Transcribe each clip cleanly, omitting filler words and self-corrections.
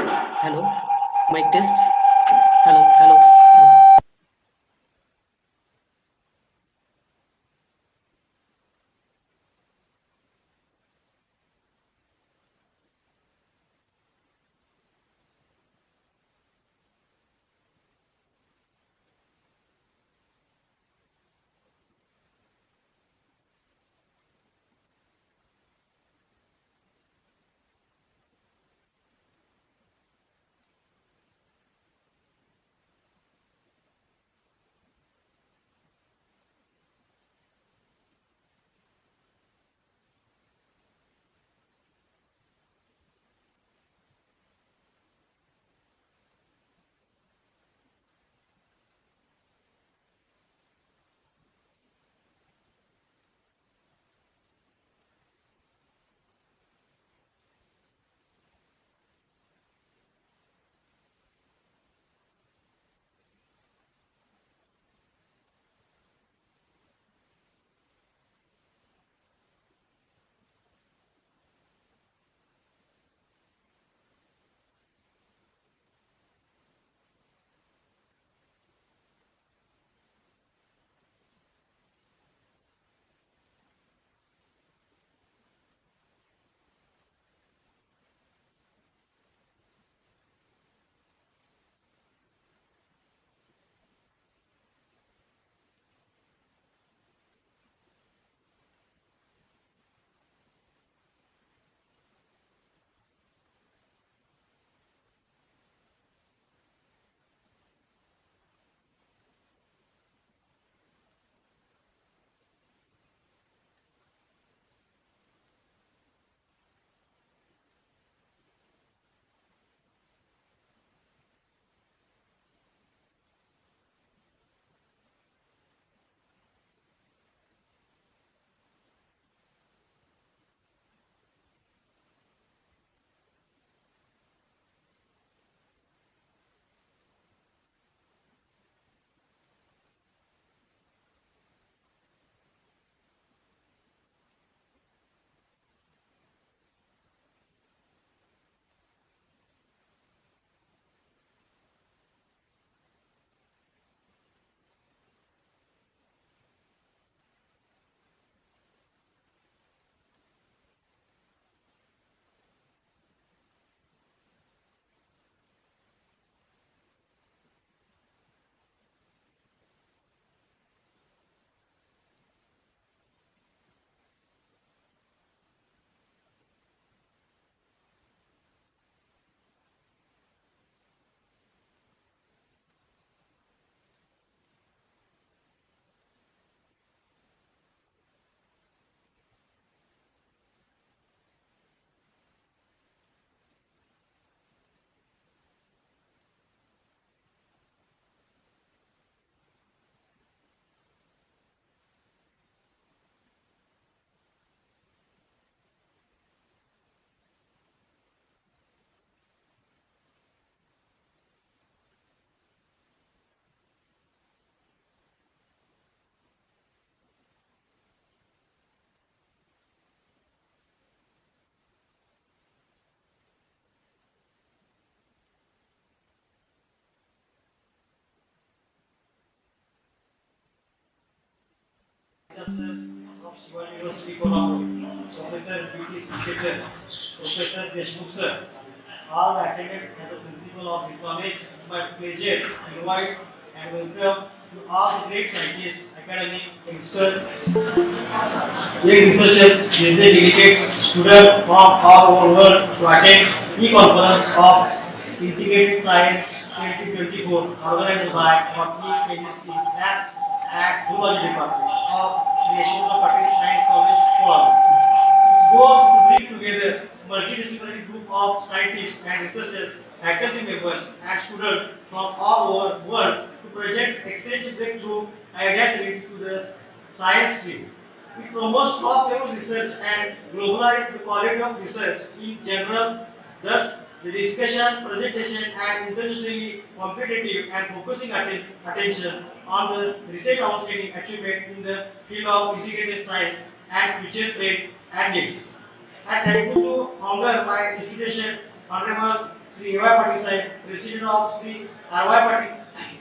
Hello, mic test. Hello, hello. of Shiva University Colombo, Professor B.T. Sir, Professor Deshmukh sir, all the attendants and the principal of this college, my pleasure to invite and welcome to all the great scientists, academics, youngsters, young researchers, business delegates, students from all over the world to attend e-conference of Integrated Science 2024 organized by Botany, Chemistry, Maths and Zoology Department of Sri Yeshwanta Patel Science College, Colombo. Its goal is to bring together multidisciplinary group of scientists and researchers, faculty members and students from all over the world to present exchange breakthrough ideas related to the science stream. It promotes top-level research and globalizes the quality of research in general. Thus, the discussion, presentation, and internationally competitive and focusing attention on the research outstanding achievement in the field of integrated science and future trend and needs. I thankful to founder my institution Honorable Sri A.Y. Patil Sahib, President of Sri R.Y.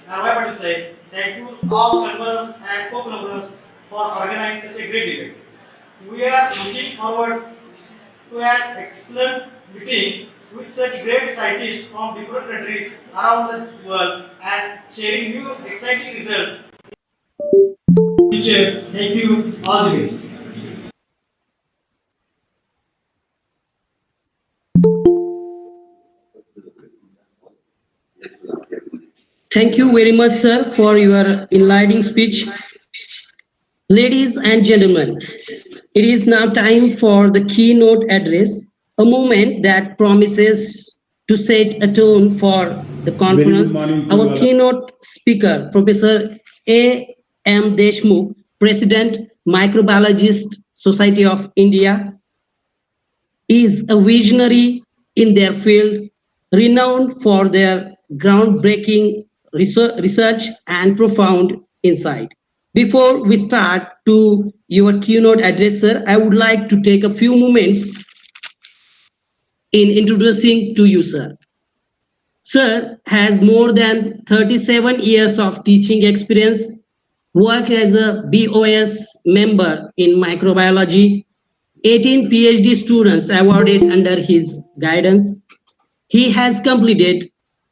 Patil Sahib. Thank you all members and co-members for organizing such a great event. We are looking forward to an excellent meeting with such great scientists from different countries around the world and sharing new exciting results. Future, thank you all the best. Thank you very much, sir, for your enlightening speech. Ladies and gentlemen, it is now time for the keynote address, a moment that promises to set a tone for the Very good conference. morning to Our all. keynote speaker, Professor A. M. Deshmukh, President, Microbiologist Society of India, is a visionary in their field, renowned for their groundbreaking research and profound insight. Before we start to your keynote address, sir, I would like to take a few moments in introducing to you, sir. Sir has more than 37 years of teaching experience, worked as a BOS member in microbiology, 18 PhD students awarded under his guidance. He has completed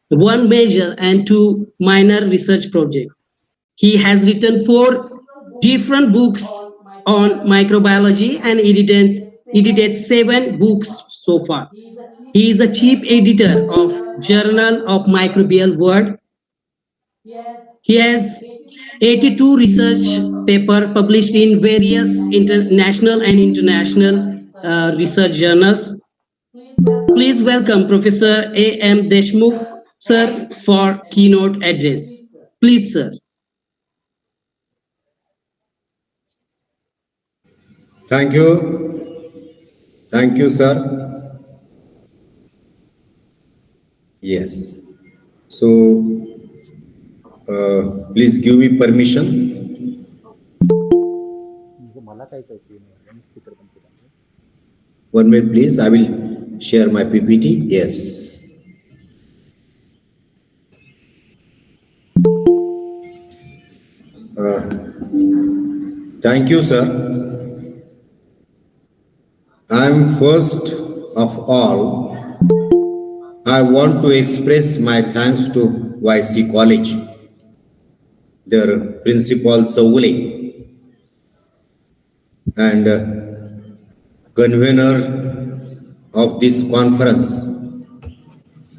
one major and two minor research projects. He has written four different books on microbiology and edited seven books so far. He is a chief editor of Journal of Microbial World. He has 82 research papers published in various international and international research journals. Please welcome Professor A. M. Deshmukh, sir, for keynote address. Please, sir. Thank you. Thank you, sir. Yes. So, please give me permission. One minute, please. I will share my PPT. Yes. Thank you, sir. I'm first of all, I want to express my thanks to YC College, their principal Saule, and convener of this conference,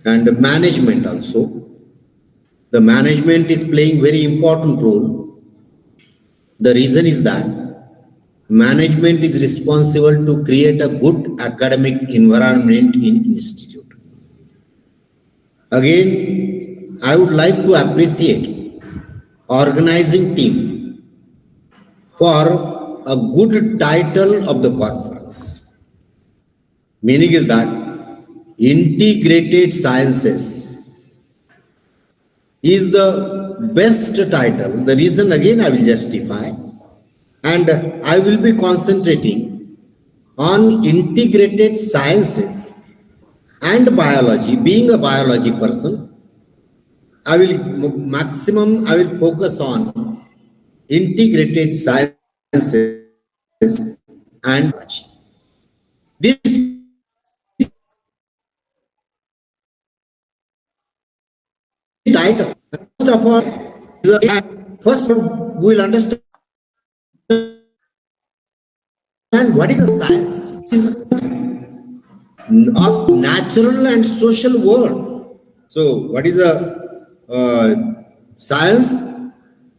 and management also. The management is playing very important role. The reason is that management is responsible to create a good academic environment in institute. Again, I would like to appreciate organizing team for a good title of the conference. Meaning is that integrated sciences is the best title. The reason again I will justify, and I will be concentrating on integrated sciences and biology. Being a biology person, I will focus on integrated sciences and biology. This title, first of all, first we will understand what is a science. It is of natural and social world. So, what is a science?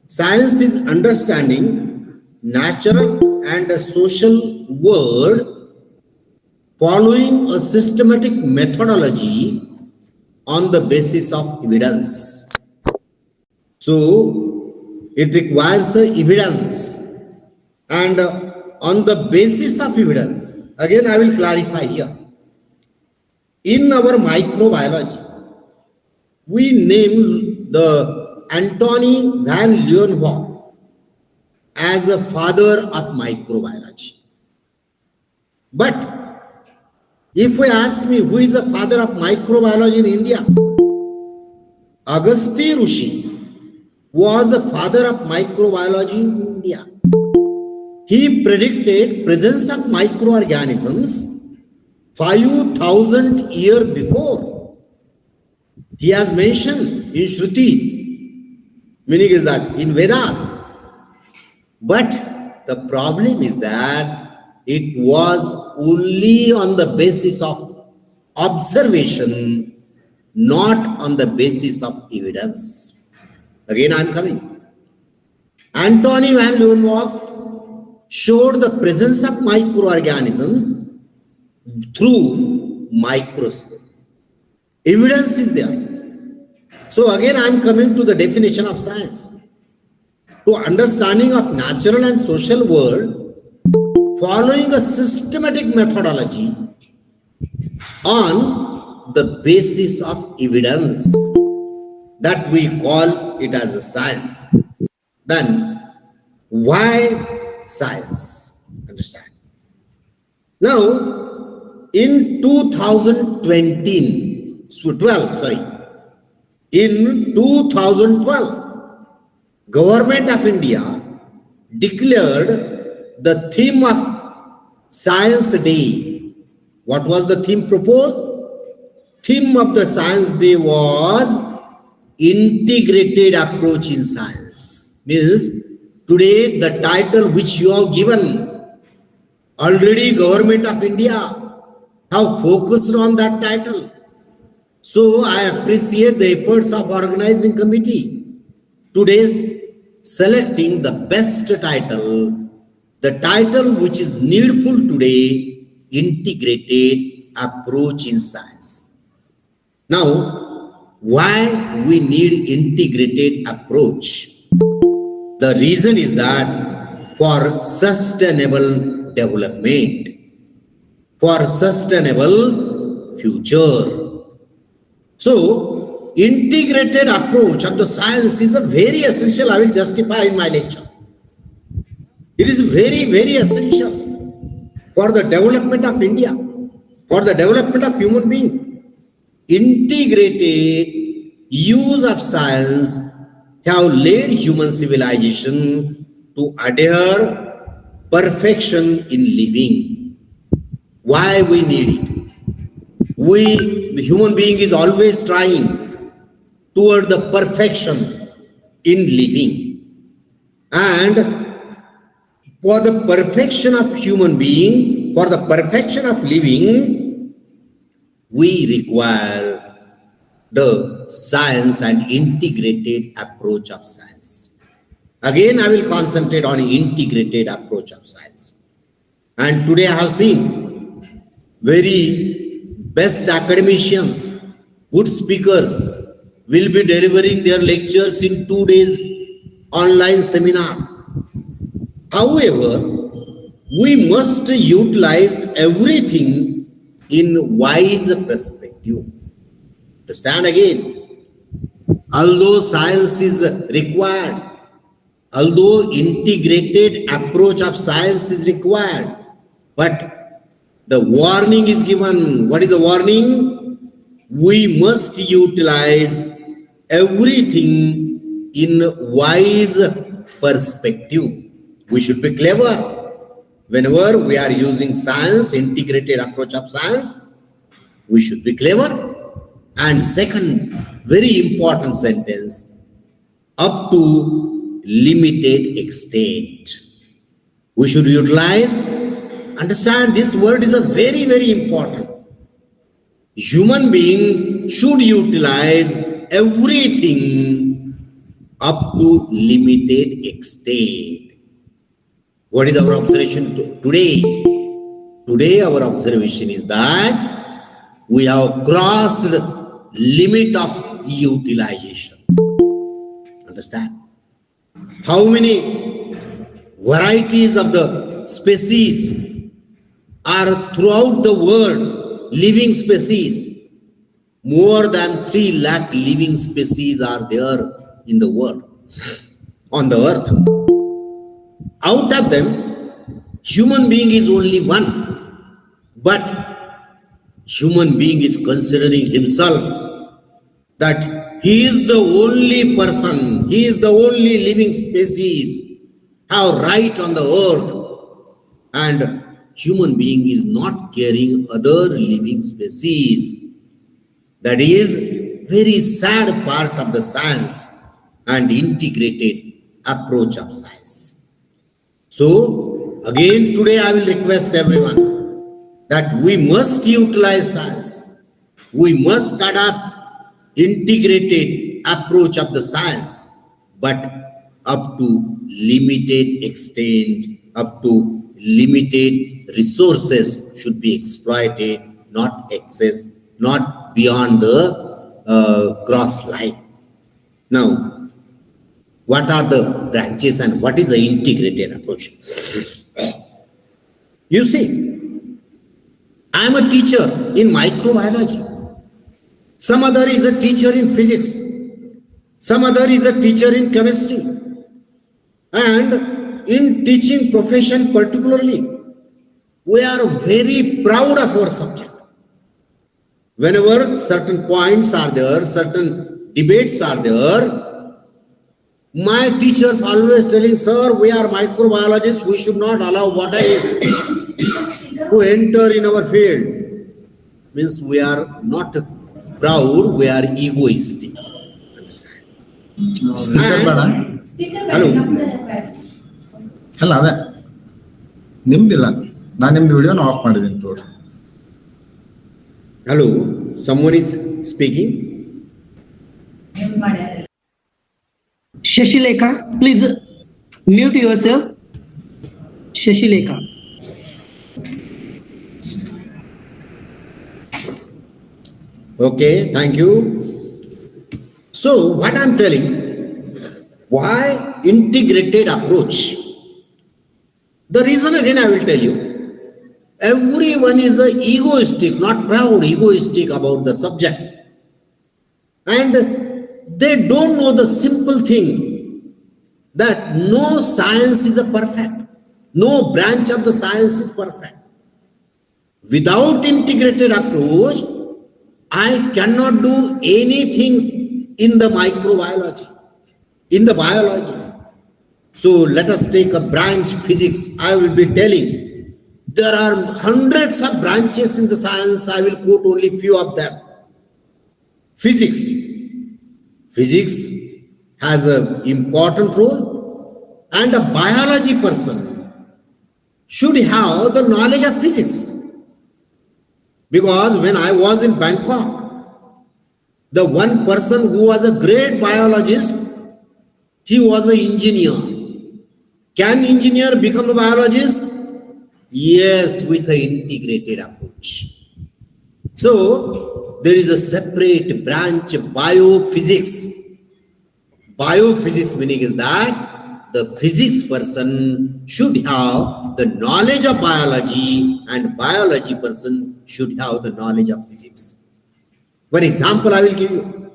Science is understanding natural and a social world following a systematic methodology on the basis of evidence. So, it requires evidence, and on the basis of evidence, again I will clarify here. In our microbiology, we name the Anthony van Leeuwenhoek as a father of microbiology. But If you ask me who is the father of microbiology in India, Agastya Rishi was the father of microbiology in India. He predicted presence of microorganisms 5,000 years before. He has mentioned in Shruti, meaning is that in Vedas. But the problem is that it was only on the basis of observation, not on the basis of evidence. Again, I am coming. Antony van Leeuwenhoek showed the presence of microorganisms through microscope. Evidence is there. So again, I am coming to the definition of science. To understanding of natural and social world, following a systematic methodology on the basis of evidence, that we call it as a science. Then why science? Understand? Now, in 2012, Government of India declared the theme of Science Day. What was the theme proposed? Theme of the Science Day was integrated approach in science. Means today the title which you have given, already Government of India have focused on that title. So I appreciate the efforts of organizing committee. Today's selecting the best title, the title which is needful today, integrated approach in science. Now, why we need integrated approach? The reason is that for sustainable development, for sustainable future. So, integrated approach of the science is a very essential. I will justify in my lecture. It is very, very essential for the development of India, for the development of human being. Integrated use of science have led human civilization to adhere perfection in living. Why we need it? The human being is always trying toward the perfection in living. And for the perfection of human being, for the perfection of living, we require the science and integrated approach of science. Again, I will concentrate on integrated approach of science. And today I have seen very best academicians, good speakers will be delivering their lectures in 2 days online seminar. However, we must utilize everything in wise perspective. Understand again, although science is required, although integrated approach of science is required, but the warning is given. What is the warning? We must utilize everything in wise perspective. We should be clever. Whenever we are using science, integrated approach of science, we should be clever. And second, very important sentence, up to limited extent. We should utilize, understand this word is a very, very important. Human being should utilize everything up to limited extent. What is our observation today? Today our observation is that we have crossed limit of utilization. Understand? How many varieties of the species are throughout the world, living species? More than 3 lakh living species are there in the world, on the earth. Out of them, human being is only one. But human being is considering himself that he is the only person, he is the only living species have right on the earth, and human being is not caring other living species. That is very sad part of the science and integrated approach of science. So again today I will request everyone that we must utilize science. We must adopt integrated approach of the science, but up to limited extent, up to limited resources should be exploited, not excess, not beyond the cross line. Now, what are the branches and what is the integrated approach? You see, I am a teacher in microbiology. Some other is a teacher in physics. Some other is a teacher in chemistry. And in teaching profession particularly, we are very proud of our subject. Whenever certain points are there, certain debates are there, my teachers always telling, sir, we are microbiologists, we should not allow botanists to enter in our field. Means we are not proud, we are egoistic. Understand? Speaker ಬೇಡ Hello. ಅಲ್ಲ ಅದೇ ನಿಮ್ದಿಲ್ಲ ನಾನು ನಿಮ್ದು ವಿಡಿಯೋನ of ಮಾಡಿದ್ದೀನಿ ತೋರಿ Hello, someone is speaking. Shashilekha, please mute yourself. Shashilekha. Okay, thank you. So, what I'm telling, why integrated approach? The reason again I will tell you. Everyone is egoistic, not proud, egoistic about the subject. And they don't know the simple thing that no science is a perfect. No branch of the science is perfect. Without integrated approach, I cannot do anything in the microbiology, in the biology. So let us take a branch physics. I will be telling. There are hundreds of branches in the science. I will quote only few of them. Physics. Physics has an important role, and a biology person should have the knowledge of physics. Because when I was in Bangkok, the one person who was a great biologist, he was an engineer. Can engineer become a biologist? Yes, with an integrated approach. So, there is a separate branch, biophysics. Biophysics meaning is that the physics person should have the knowledge of biology and biology person should have the knowledge of physics. One example I will give you.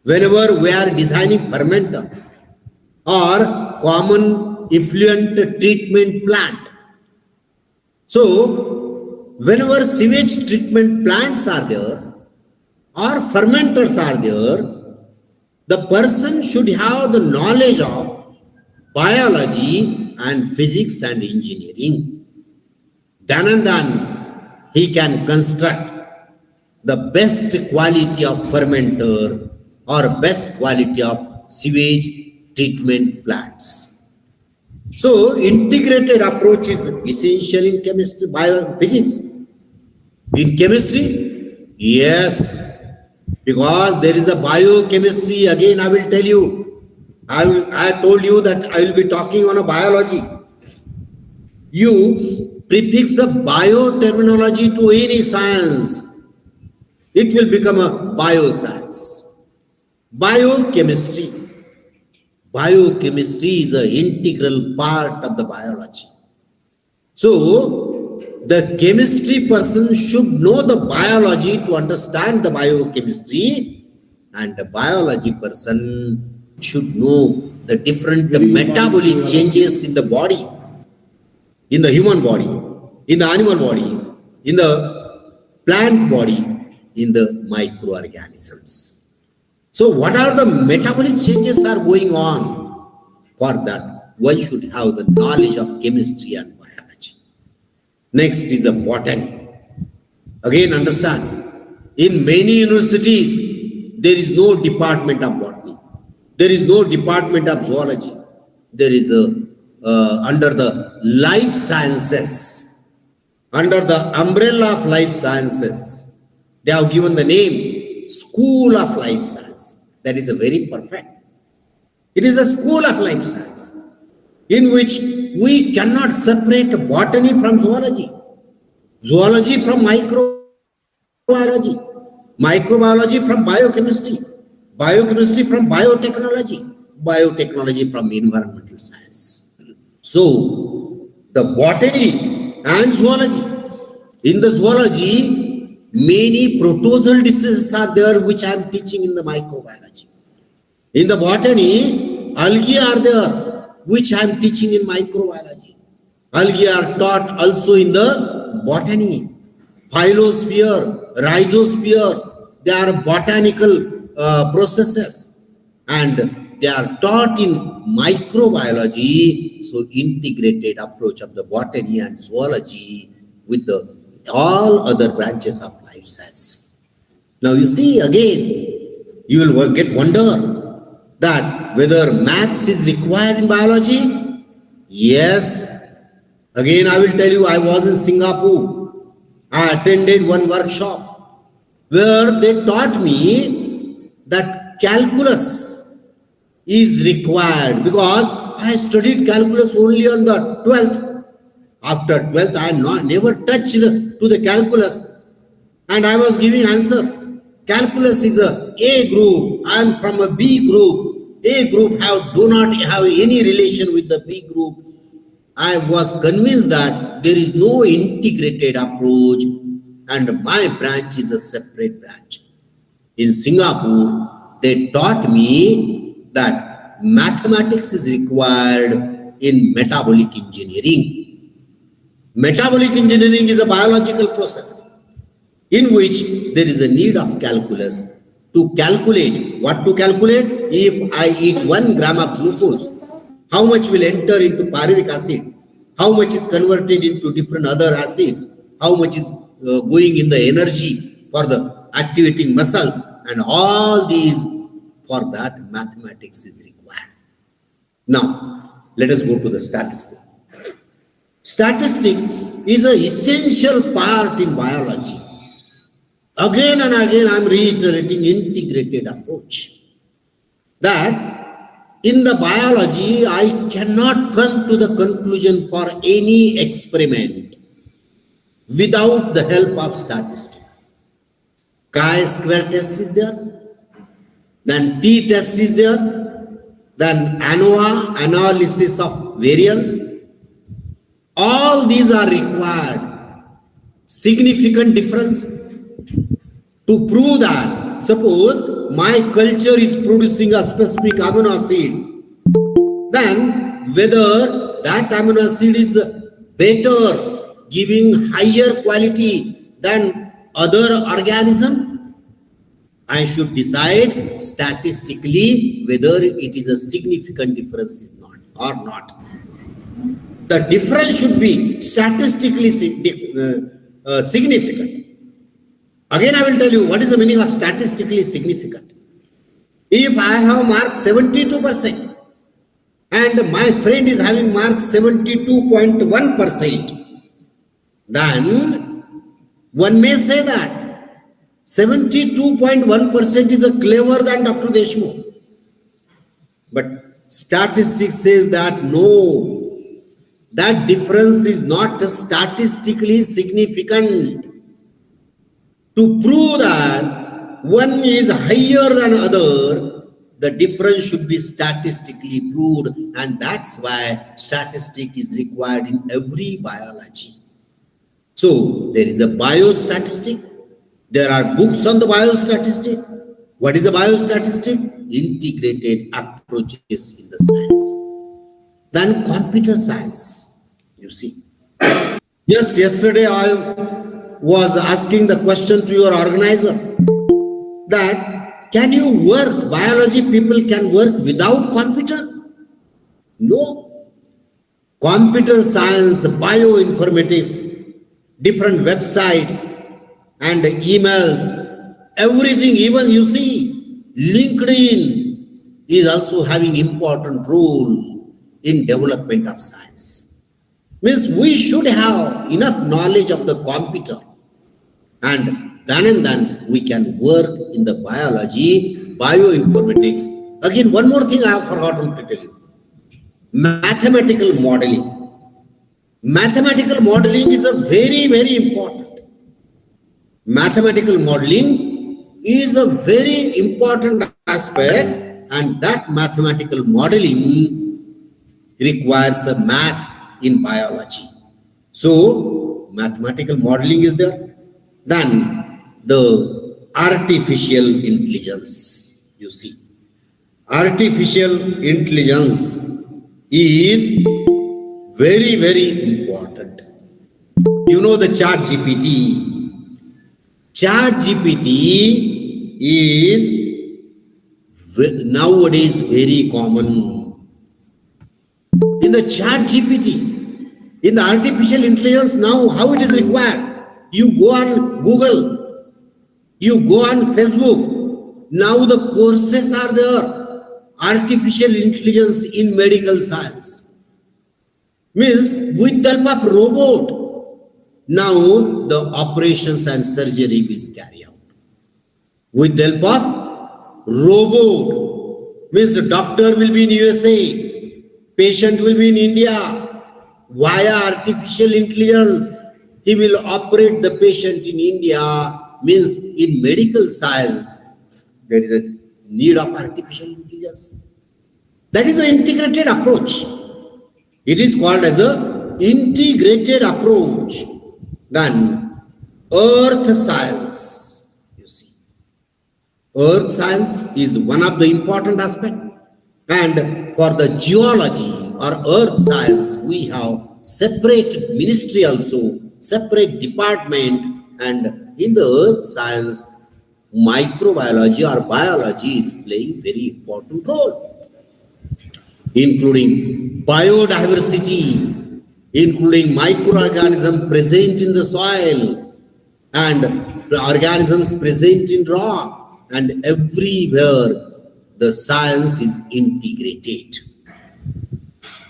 Whenever we are designing fermenter or common effluent treatment plant, so, whenever sewage treatment plants are there or fermenters are there, the person should have the knowledge of biology and physics and engineering. Then and then he can construct the best quality of fermenter or best quality of sewage treatment plants. So, integrated approach is essential in chemistry, biophysics. In chemistry, yes, because there is a biochemistry. Again, I will tell you. I told you that I will be talking on a biology. You prefix a bio terminology to any science, it will become a bioscience. Biochemistry. Biochemistry is an integral part of the biology. So, the chemistry person should know the biology to understand the biochemistry, and the biology person should know the different metabolic changes in the body, in the human body, in the animal body, in the plant body in the microorganisms. So what are the metabolic changes are going on? For that, one should have the knowledge of chemistry and biology. Next is a botany. Again, understand, in many universities, there is no department of botany. There is no department of zoology. There is a, under the life sciences, under the umbrella of life sciences, they have given the name School of Life Science. That is a very perfect. It is a school of life science in which we cannot separate botany from zoology, zoology from microbiology, microbiology from biochemistry, biochemistry from biotechnology, biotechnology from environmental science. So, the botany and zoology. In the zoology, many protozoal diseases are there which I am teaching in the microbiology. In the botany, algae are there which I am teaching in microbiology. Algae are taught also in the botany. Phyllosphere, rhizosphere, they are botanical processes and they are taught in microbiology. So integrated approach of the botany and zoology with the all other branches of life science. Now you see again, you will get wonder that whether maths is required in biology. Yes. Again, I will tell you, I was in Singapore. I attended one workshop where they taught me that calculus is required because I studied calculus only on the 12th. After 12th, I never touched to the calculus and I was giving answer. Calculus is a group. I am from a B group. A group do not have any relation with the B group. I was convinced that there is no integrated approach and my branch is a separate branch. In Singapore, they taught me that mathematics is required in metabolic engineering. Metabolic engineering is a biological process in which there is a need of calculus to calculate. What to calculate? If I eat 1 gram of glucose, how much will enter into pyruvic acid? How much is converted into different other acids? How much is going in the energy for the activating muscles? And all these, for that mathematics is required. Now, let us go to the statistic. Statistic is an essential part in biology. Again and again, I am reiterating integrated approach. That in the biology, I cannot come to the conclusion for any experiment without the help of statistics. Chi-square test is there, then t-test is there, then ANOVA, analysis of variance. All these are required. Significant difference to prove that, suppose my culture is producing a specific amino acid, then whether that amino acid is better, giving higher quality than other organism, I should decide statistically whether it is a significant difference is not or not. The difference should be statistically significant. Again, I will tell you what is the meaning of statistically significant. If I have marked 72% and my friend is having marked 72.1%, then one may say that 72.1% is clever than Dr. Deshmukh. But statistics says that no, that difference is not statistically significant. To prove that one is higher than other, the difference should be statistically proved, and that's why statistic is required in every biology. So there is a biostatistic. There are books on the biostatistic. What is a biostatistic? Integrated approaches in the science. Then computer science, you see. Just yesterday I was asking the question to your organizer that can you work, biology people can work without computer? No. Computer science, bioinformatics, different websites and emails, everything, even you see, LinkedIn is also having important role in development of science. Means we should have enough knowledge of the computer, and then we can work in the biology, bioinformatics. Again, one more thing I have forgotten to tell you. Mathematical modeling. Mathematical modeling is a very, very important. Mathematical modeling is a very important aspect, and that mathematical modeling requires a math in biology. So, mathematical modeling is there. Then, the artificial intelligence, you see. Artificial intelligence is very, very important. You know the chat GPT. Chat GPT is nowadays very common. In the chat GPT, in the artificial intelligence now, how it is required? You go on Google, you go on Facebook, now the courses are there. Artificial intelligence in medical science. Means with the help of robot, now the operations and surgery will carry out. With the help of robot, means the doctor will be in USA, patient will be in India. Via artificial intelligence, he will operate the patient in India. Means in medical science, there is a need of artificial intelligence. That is an integrated approach. It is called as a integrated approach. Then earth science, you see. Earth science is one of the important aspect. And for the geology or earth science, we have separate ministry also, separate department. And in the earth science, microbiology or biology is playing very important role, including biodiversity, including microorganisms present in the soil and organisms present in rock, and everywhere the science is integrated.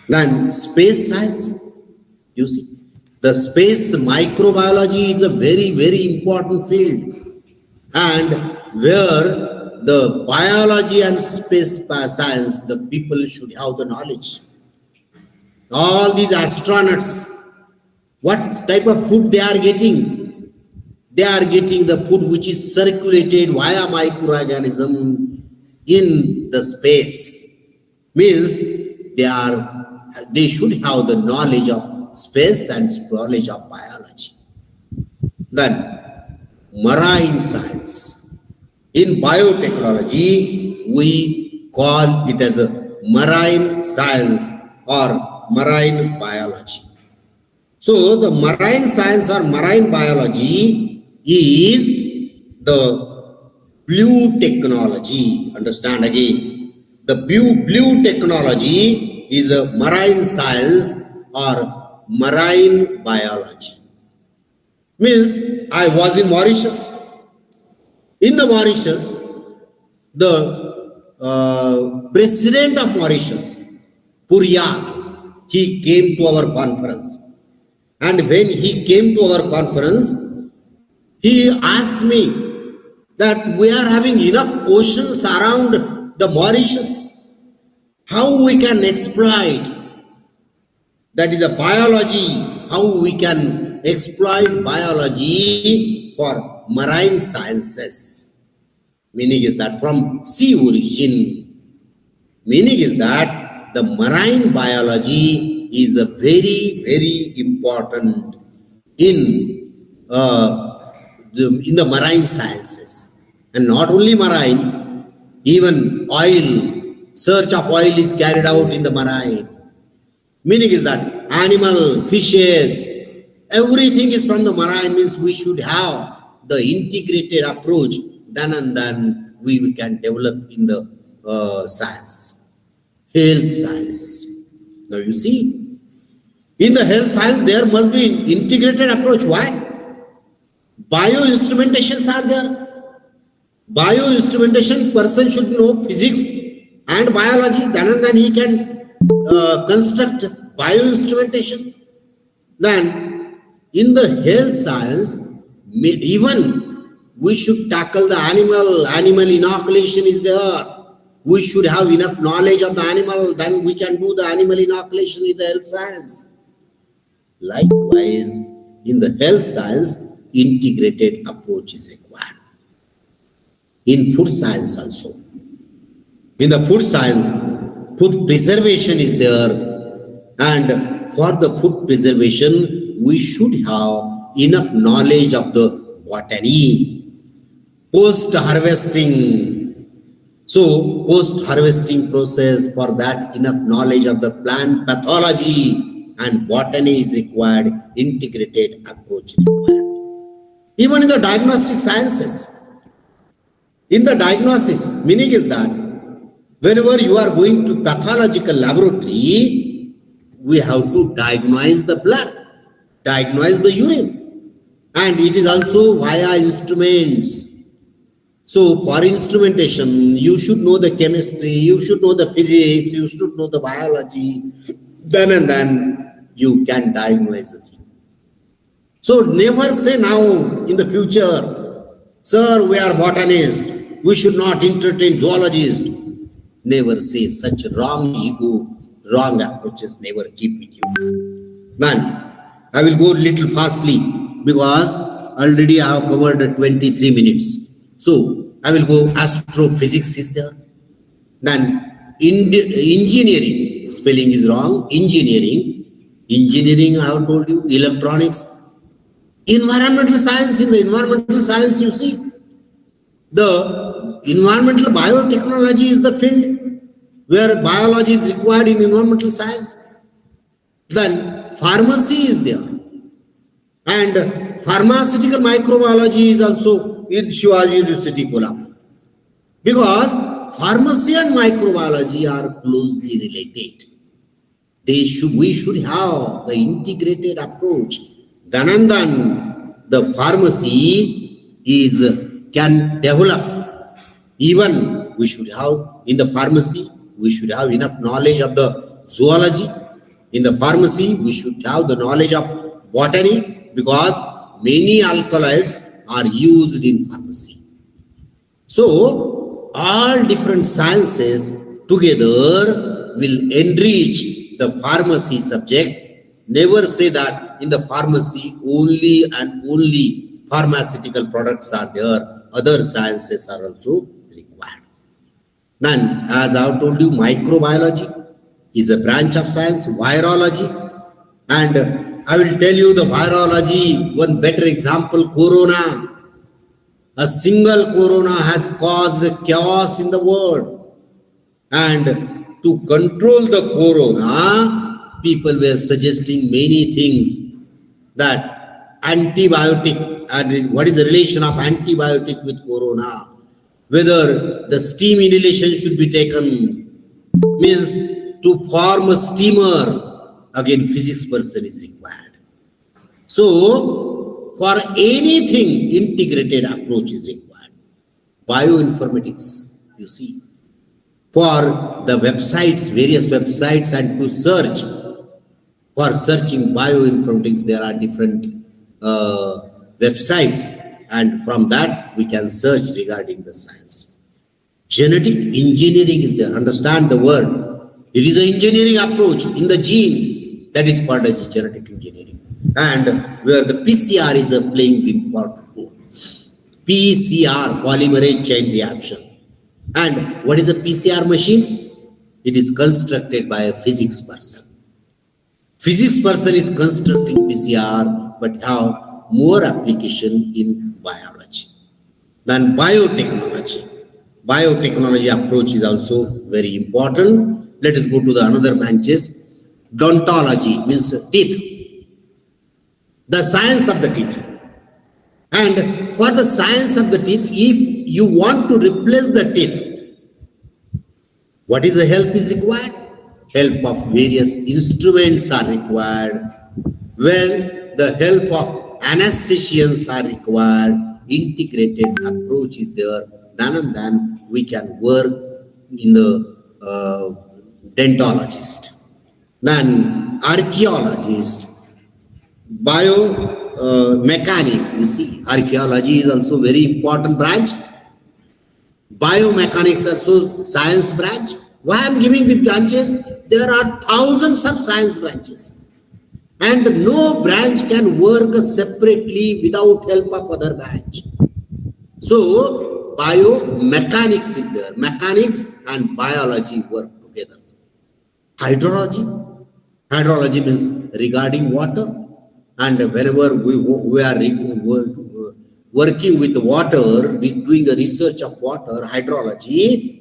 Then space science, you see, the space microbiology is a very, very important field, and where the biology and space science, the people should have the knowledge. All these astronauts, what type of food they are getting? They are getting the food which is circulated via microorganism in the space. Means they should have the knowledge of space and knowledge of biology. Then marine science. In biotechnology, we call it as a marine science or marine biology. So the marine science or marine biology is the blue technology. Understand again. The blue technology is a marine science or marine biology. Means I was in Mauritius. In the Mauritius, the president of Mauritius, Purya, he came to our conference. And when he came to our conference, he asked me that we are having enough oceans around the Mauritius. How we can exploit, that is a biology, how we can exploit biology for marine sciences. Meaning is that from sea origin. Meaning is that the marine biology is a very, very important in the marine sciences. And not only marine, even oil, search of oil is carried out in the marine. Meaning is that animal, fishes, Everything is from the marine, means we should have the integrated approach, then we can develop in the science, health science. Now you see, in the health science, there must be integrated approach. Why? Bioinstrumentations are there. Bioinstrumentation, person should know physics and biology, then he can construct bioinstrumentation. Then in the health science, even we should tackle the animal inoculation is there. We should have enough knowledge of the animal, then we can do the animal inoculation in the health science. Likewise, in the health science, integrated approach is required. In food science also. In the food science, food preservation is there, and for the food preservation, we should have enough knowledge of the botany, post-harvesting. So, post-harvesting process, for that enough knowledge of the plant pathology and botany is required, integrated approach required. Even in the diagnostic sciences, in the diagnosis, meaning is that whenever you are going to pathological laboratory, we have to diagnose the blood, diagnose the urine, and it is also via instruments. So for instrumentation, you should know the chemistry, you should know the physics, you should know the biology, then you can diagnose the thing. So never say now in the future, sir, we are botanists, we should not entertain zoologists. Never say such wrong ego, wrong approaches, never keep with you. Man, I will go little fastly because already I have covered 23 minutes. So I will go astrophysics is there. Then engineering, spelling is wrong, engineering I have told you, electronics. Environmental science, in the environmental science you see, the environmental biotechnology is the field where biology is required in environmental science. Then pharmacy is there. And pharmaceutical microbiology is also in Shivaji University, Kolhapur. Because pharmacy and microbiology are closely related. We should have the integrated approach. Then the pharmacy can develop. Even we should have in the pharmacy, we should have enough knowledge of the zoology. In the pharmacy, we should have the knowledge of botany, because many alkaloids are used in pharmacy. So all different sciences together will enrich the pharmacy subject. Never say that in the pharmacy only and only pharmaceutical products are there. Other sciences are also required. Then, as I have told you, microbiology is a branch of science, virology. And I will tell you the virology, one better example, corona. A single corona has caused chaos in the world. And to control the corona, people were suggesting many things, that antibiotic, and what is the relation of antibiotic with corona, whether the steam inhalation should be taken, means to form a steamer, again physics person is required. So for anything, integrated approach is required. Bioinformatics, you see, for the websites, various websites, and to search. For searching bioinformatics, there are different websites, and from that we can search regarding the science. Genetic engineering is there. Understand the word. It is an engineering approach in the gene, that is called as genetic engineering, and where the PCR is playing important role. PCR, polymerase chain reaction. And what is a PCR machine? It is constructed by a physics person. Physics person is constructing PCR, but have more application in biology. Then biotechnology. Biotechnology approach is also very important. Let us go to the another branches. Odontology means teeth. the science of the teeth. And for the science of the teeth, if you want to replace the teeth, what is the help is required? Help of various instruments are required. Well, the help of anesthesians are required. Integrated approach is there. Then and then we can work in the dentologist, then archaeologist, biomechanic. You see, archaeology is also very important branch. Biomechanics also science branch. Why I am giving the branches? There are thousands of science branches, and no branch can work separately without help of other branch. So biomechanics is there. Mechanics and biology work together. Hydrology. Hydrology means regarding water, and whenever we are working with water, doing a research of water, hydrology,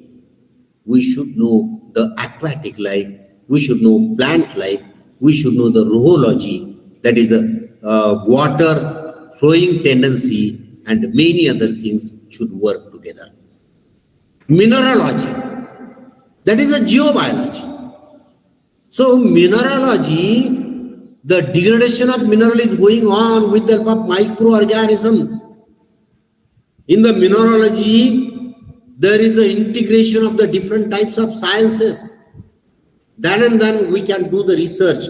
we should know the aquatic life, we should know plant life, we should know the rheology, that is a water flowing tendency, and many other things should work together. Mineralogy, that is a geobiology. So mineralogy, the degradation of mineral is going on with the help of microorganisms. In the mineralogy, there is an integration of the different types of sciences. Then and then we can do the research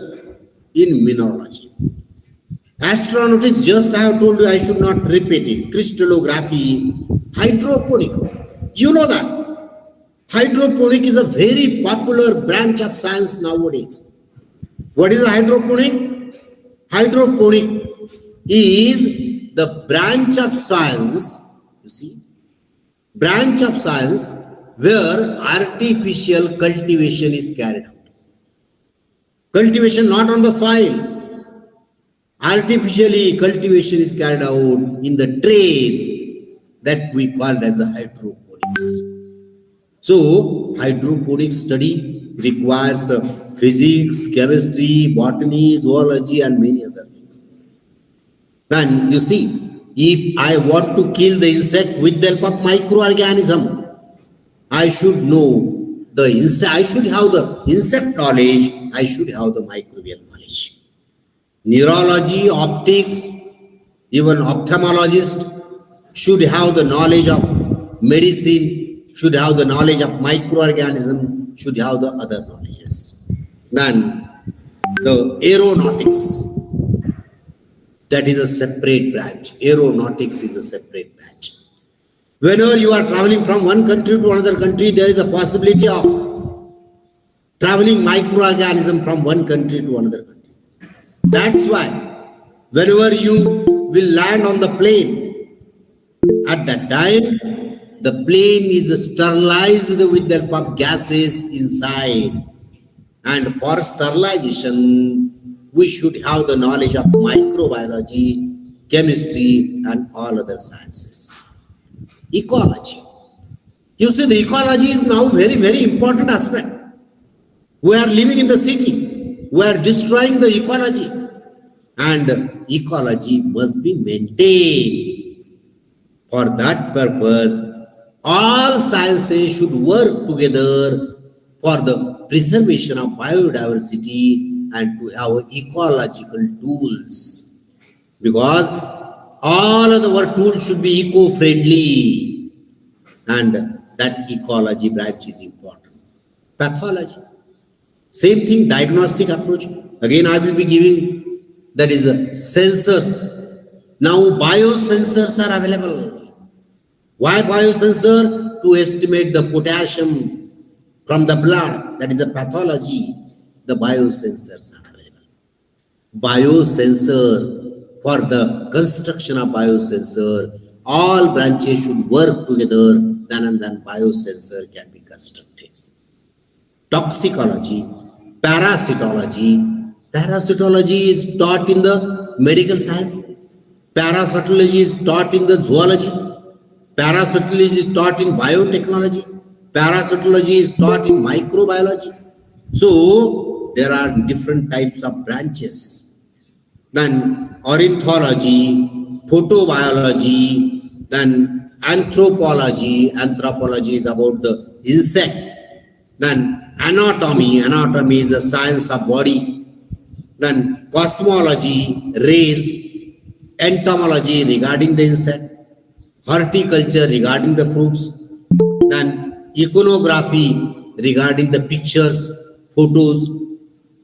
in mineralogy. Astronautics, just I have told you, I should not repeat it. Crystallography, hydroponic. You know that. Hydroponic is a very popular branch of science nowadays. What is a hydroponic? Hydroponic is the branch of science, you see, branch of science where artificial cultivation is carried out. Cultivation not on the soil. Artificially cultivation is carried out in the trays that we call as a hydroponics. So hydroponic study requires physics, chemistry, botany, zoology, and many other things. Then you see, if I want to kill the insect with the help of microorganism, I should know the insect, I should have the insect knowledge, I should have the microbial knowledge. Neurology, optics, even ophthalmologist should have the knowledge of medicine, should have the knowledge of microorganism, should have the other knowledges. Then the aeronautics, that is a separate branch. Aeronautics is a separate branch. Whenever you are traveling from one country to another country, there is a possibility of traveling microorganism from one country to another country. That's why whenever you will land on the plane, at that time, the plane is sterilized with the help of gases inside. And for sterilization, we should have the knowledge of microbiology, chemistry, and all other sciences. Ecology. You see, the ecology is now very, very important aspect. We are living in the city. We are destroying the ecology. And ecology must be maintained. For that purpose, all sciences should work together for the preservation of biodiversity and to have ecological tools. Because all of our tools should be eco-friendly, and that ecology branch is important. Pathology, same thing, diagnostic approach. Again, I will be giving, that is sensors. Now biosensors are available. Why biosensor? To estimate the potassium from the blood, that is a pathology. The biosensors are available. Biosensor, for the construction of biosensor, all branches should work together, then and then biosensor can be constructed. Toxicology, parasitology. Parasitology is taught in the medical science. Parasitology is taught in the zoology. Parasitology is taught in biotechnology. Parasitology is taught in microbiology. So there are different types of branches. then ornithology, photobiology, then anthropology. Anthropology is about the insect. Then anatomy. Anatomy is the science of body. Then cosmology, race, entomology regarding the insect, horticulture regarding the fruits, then iconography regarding the pictures, photos,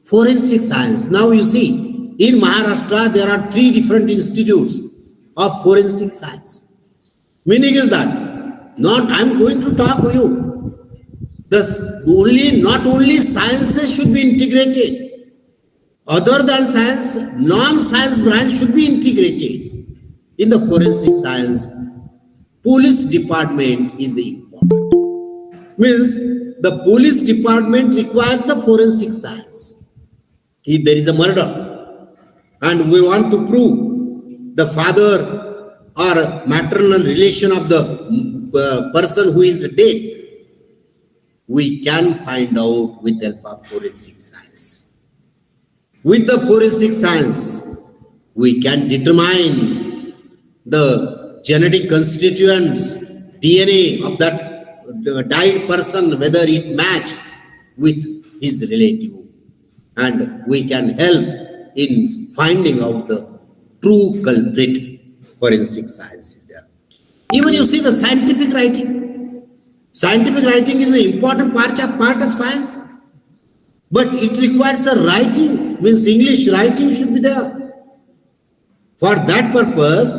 forensic science. Now you see, in Maharashtra, there are 3 different institutes of forensic science. Meaning is that, not I'm going to talk to you. Not only sciences should be integrated, other than science, non-science branch should be integrated. In the forensic science, police department is important. Means the police department requires a forensic science. If there is a murder and we want to prove the father or maternal relation of the person who is dead, we can find out with the help of forensic science. With the forensic science, we can determine the genetic constituents, DNA of that died person, whether it match with his relative. And we can help in finding out the true culprit. Forensic science is there. Even you see the scientific writing. Scientific writing is an important part of science. But it requires a writing, means English writing should be there. For that purpose,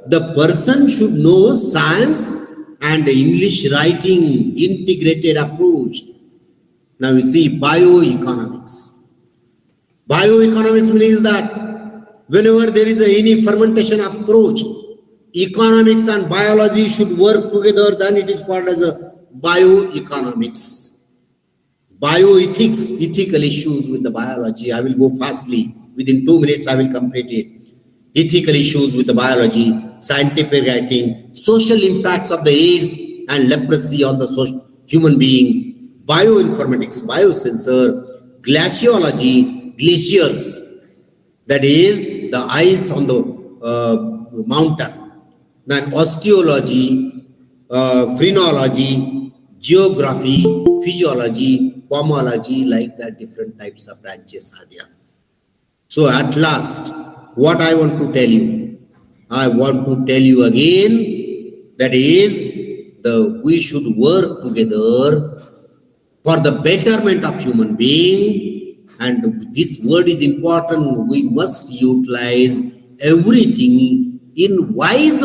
the person should know science and English writing, integrated approach. Now you see bioeconomics. Bioeconomics means that whenever there is any fermentation approach, economics and biology should work together, then it is called as a bioeconomics. Bioethics, ethical issues with the biology. I will go fastly. Within 2 minutes, I will complete it. Ethical issues with the biology, scientific writing, social impacts of the AIDS and leprosy on the human being, bioinformatics, biosensor, glaciology, glaciers, that is the ice on the mountain, then osteology, phrenology, geography, physiology, pomology, like that, different types of branches are there. So at last, what I want to tell you, I want to tell you again, that is, we should work together for the betterment of human being, and this word is important. We must utilize everything in wise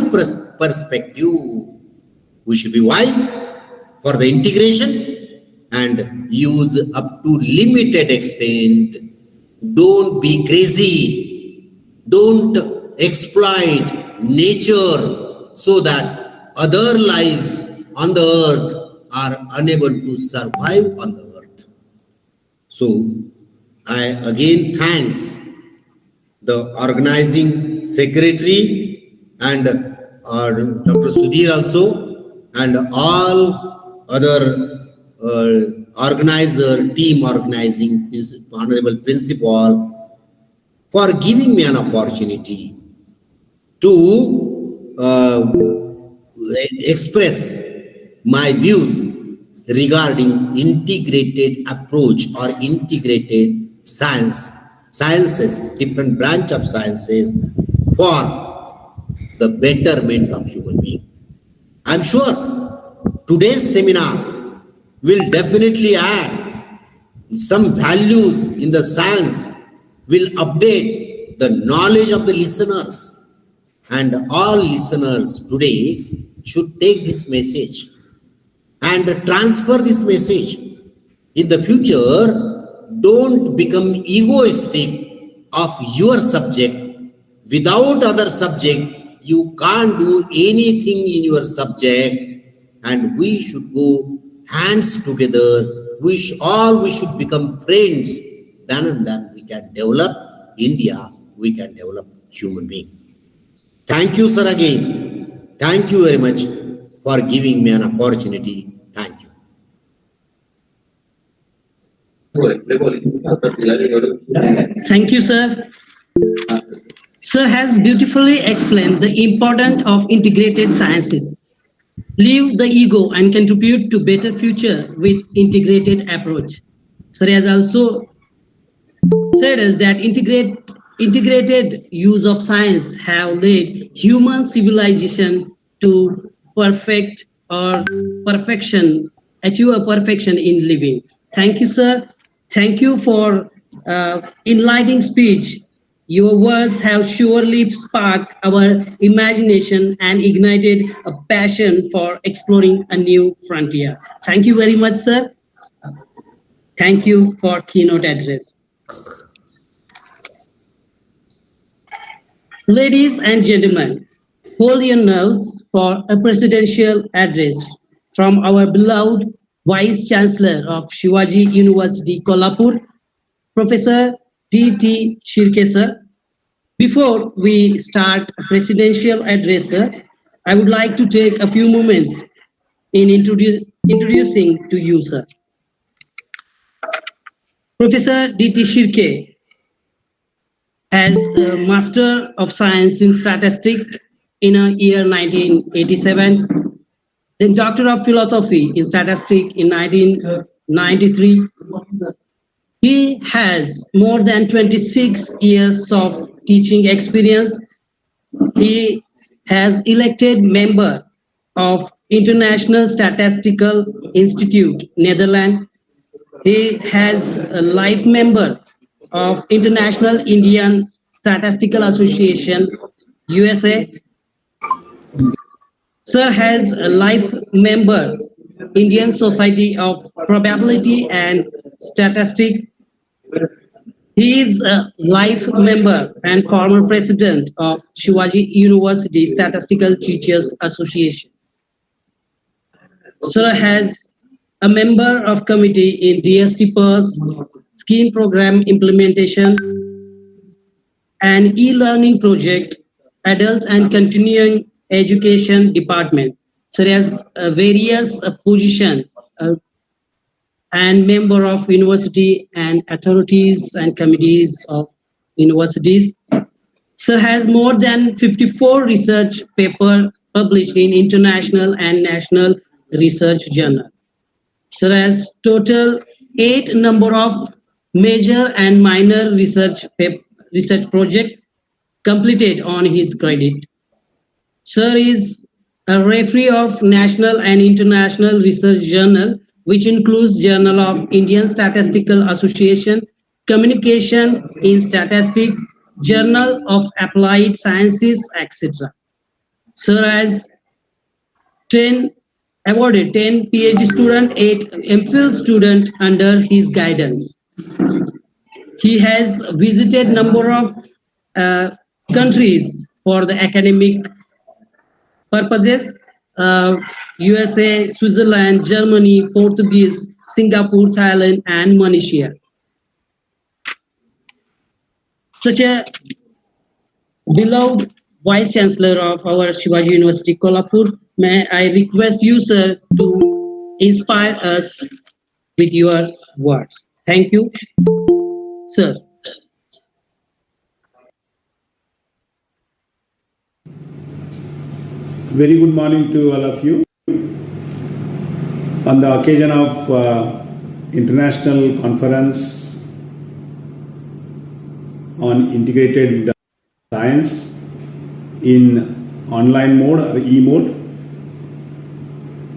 perspective. We should be wise for the integration and use up to limited extent. Don't be crazy. Don't exploit nature so that other lives on the earth are unable to survive on the earth. So I again thanks the organizing secretary and Dr. Sudhir also, and all other team organizing, honorable principal, for giving me an opportunity to express my views regarding integrated approach or integrated sciences, different branch of sciences for the betterment of human being. I'm sure today's seminar will definitely add some values in the science, will update the knowledge of the listeners, and all listeners today should take this message and transfer this message. In the future, don't become egoistic of your subject. Without other subject, you can't do anything in your subject, and we should go hands together. We should become friends. Then and then we can develop India, we can develop human being. Thank you, sir, again. Thank you very much for giving me an opportunity. Thank you. Thank you, sir. Sir has beautifully explained the importance of integrated sciences. Leave the ego and contribute to better future with integrated approach. Sir has also said us that integrated use of science have led human civilization to perfect or perfection, achieve a perfection in living. Thank you, sir. Thank you for enlightening speech. Your words have surely sparked our imagination and ignited a passion for exploring a new frontier. Thank you very much, sir. Thank you for keynote address. Ladies and gentlemen, hold your nerves for a presidential address from our beloved Vice Chancellor of Shivaji University, Kolhapur, Professor D.T. Shirke sir. Before we start a presidential address, sir, I would like to take a few moments in introducing to you, sir. Professor D.T. Shirke has a Master of Science in Statistics in a year 1987, then Doctor of Philosophy in Statistics in 1993. He has more than 26 years of teaching experience. He has elected member of International Statistical Institute, Netherlands. He has a life member of International Indian Statistical Association, USA. Sir has a life member, Indian Society of Probability and Statistics. He is a life member and former president of Shivaji University Statistical Teachers Association. Sir has a member of committee in DST PERS scheme program implementation and e-learning project, adult and continuing education department. Sir has various position and member of university and authorities and committees of universities. Sir has more than 54 research paper published in international and national research journal. Sir has total 8 number of major and minor research project completed on his credit. Sir is a referee of national and international research journal, which includes Journal of Indian Statistical Association, Communication in Statistics, Journal of Applied Sciences, etc. Sir has 10 awarded 10 PhD student, 8 MPhil student under his guidance. He has visited number of countries for the academic purposes, USA, Switzerland, Germany, Portuguese, Singapore, Thailand, and Malaysia. Such a beloved Vice Chancellor of our Shivaji University, Kolhapur, may I request you, sir, to inspire us with your words. Thank you, sir. Very good morning to all of you. On the occasion of International Conference on Integrated Science in online mode or e-mode,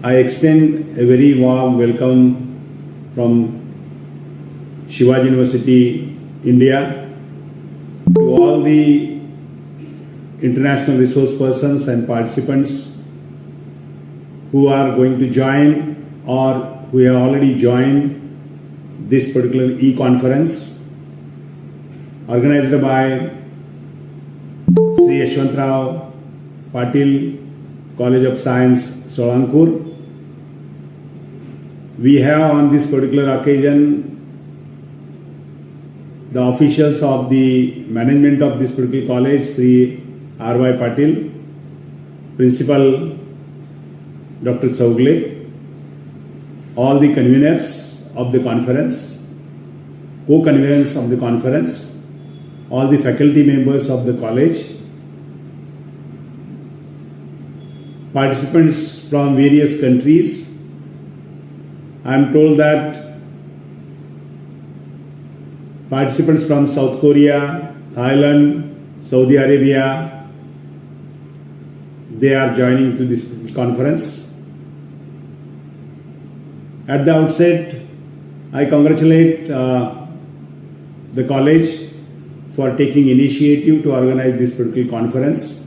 I extend a very warm welcome from Shivaji University, India, to all the international resource persons and participants who are going to join or who have already joined this particular e-conference organized by Sri Yashwantrao Patil, College of Science, Solanpur. We have on this particular occasion the officials of the management of this particular college, Sri R.Y. Patil, Principal Dr. Chaugle, all the conveners of the conference, co-conveners of the conference, all the faculty members of the college, participants from various countries. I am told that participants from South Korea, Thailand, Saudi Arabia, they are joining to this conference. At the outset, I congratulate the college for taking initiative to organize this particular conference.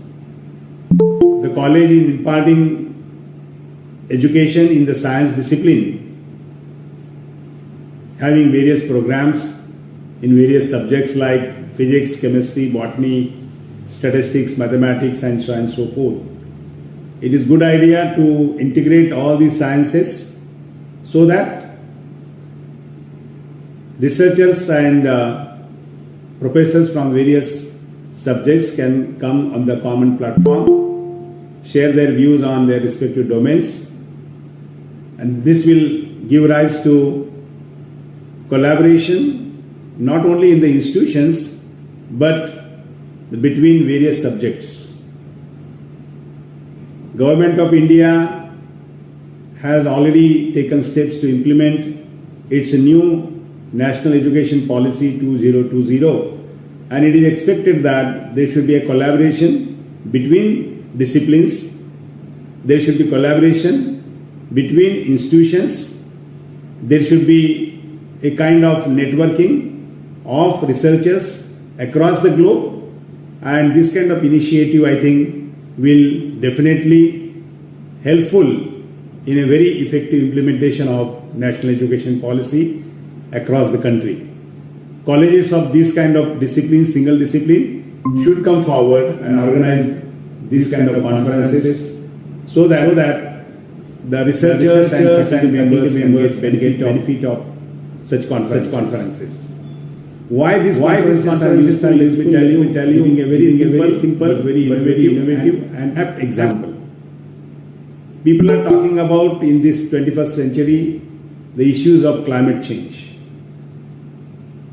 The college is imparting education in the science discipline, having various programs in various subjects like physics, chemistry, botany, statistics, mathematics, and so on and so forth. It is a good idea to integrate all these sciences so that researchers and professors from various subjects can come on the common platform, share their views on their respective domains, and this will give rise to collaboration not only in the institutions but between various subjects. Government of India has already taken steps to implement its new National Education Policy 2020, and it is expected that there should be a collaboration between disciplines, there should be collaboration between institutions, there should be a kind of networking of researchers across the globe, and this kind of initiative, I think, will definitely helpful in a very effective implementation of national education policy across the country. Colleges of this kind of discipline, single discipline, should come forward and organize these kind of conferences so that the researchers and faculty members benefit of such conferences. Why these conferences are useful? Let me tell you a very simple, but very innovative and apt example. People are talking about in this 21st century the issues of climate change.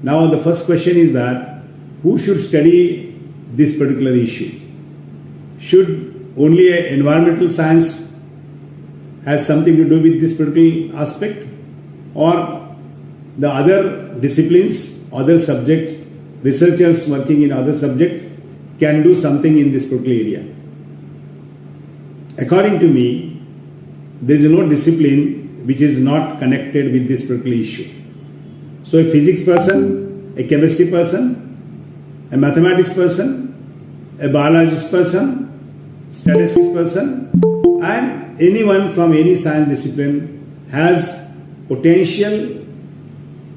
Now the first question is that who should study this particular issue? Should only environmental science has something to do with this particular aspect, or the other disciplines, other subjects, researchers working in other subjects can do something in this particular area? According to me, there is no discipline which is not connected with this particular issue. So a physics person, a chemistry person, a mathematics person, a biologist person, statistics person, and anyone from any science discipline has potential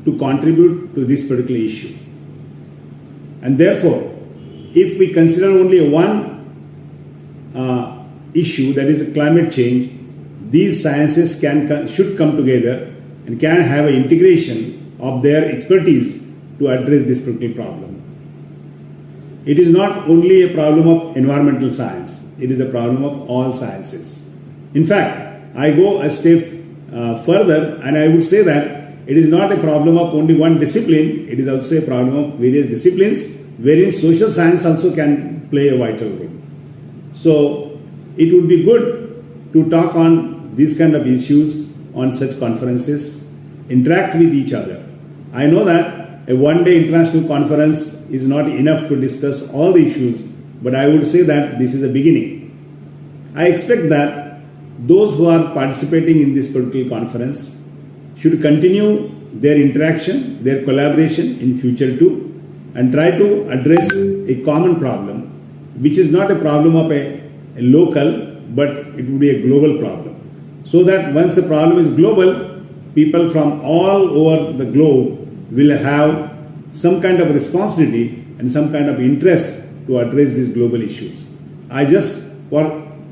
to contribute to this particular issue. And therefore, if we consider only one issue, that is climate change, these sciences should come together and can have an integration of their expertise to address this particular problem. It is not only a problem of environmental science, it is a problem of all sciences. In fact, I go a step further and I would say that it is not a problem of only one discipline, it is also a problem of various disciplines wherein social science also can play a vital role. So it would be good to talk on these kind of issues on such conferences, interact with each other. I know that a one-day international conference is not enough to discuss all the issues, but I would say that this is a beginning. I expect that those who are participating in this particular conference should continue their interaction, their collaboration in future too, and try to address a common problem, which is not a problem of a local, but it would be a global problem. So that once the problem is global, people from all over the globe will have some kind of responsibility and some kind of interest to address these global issues.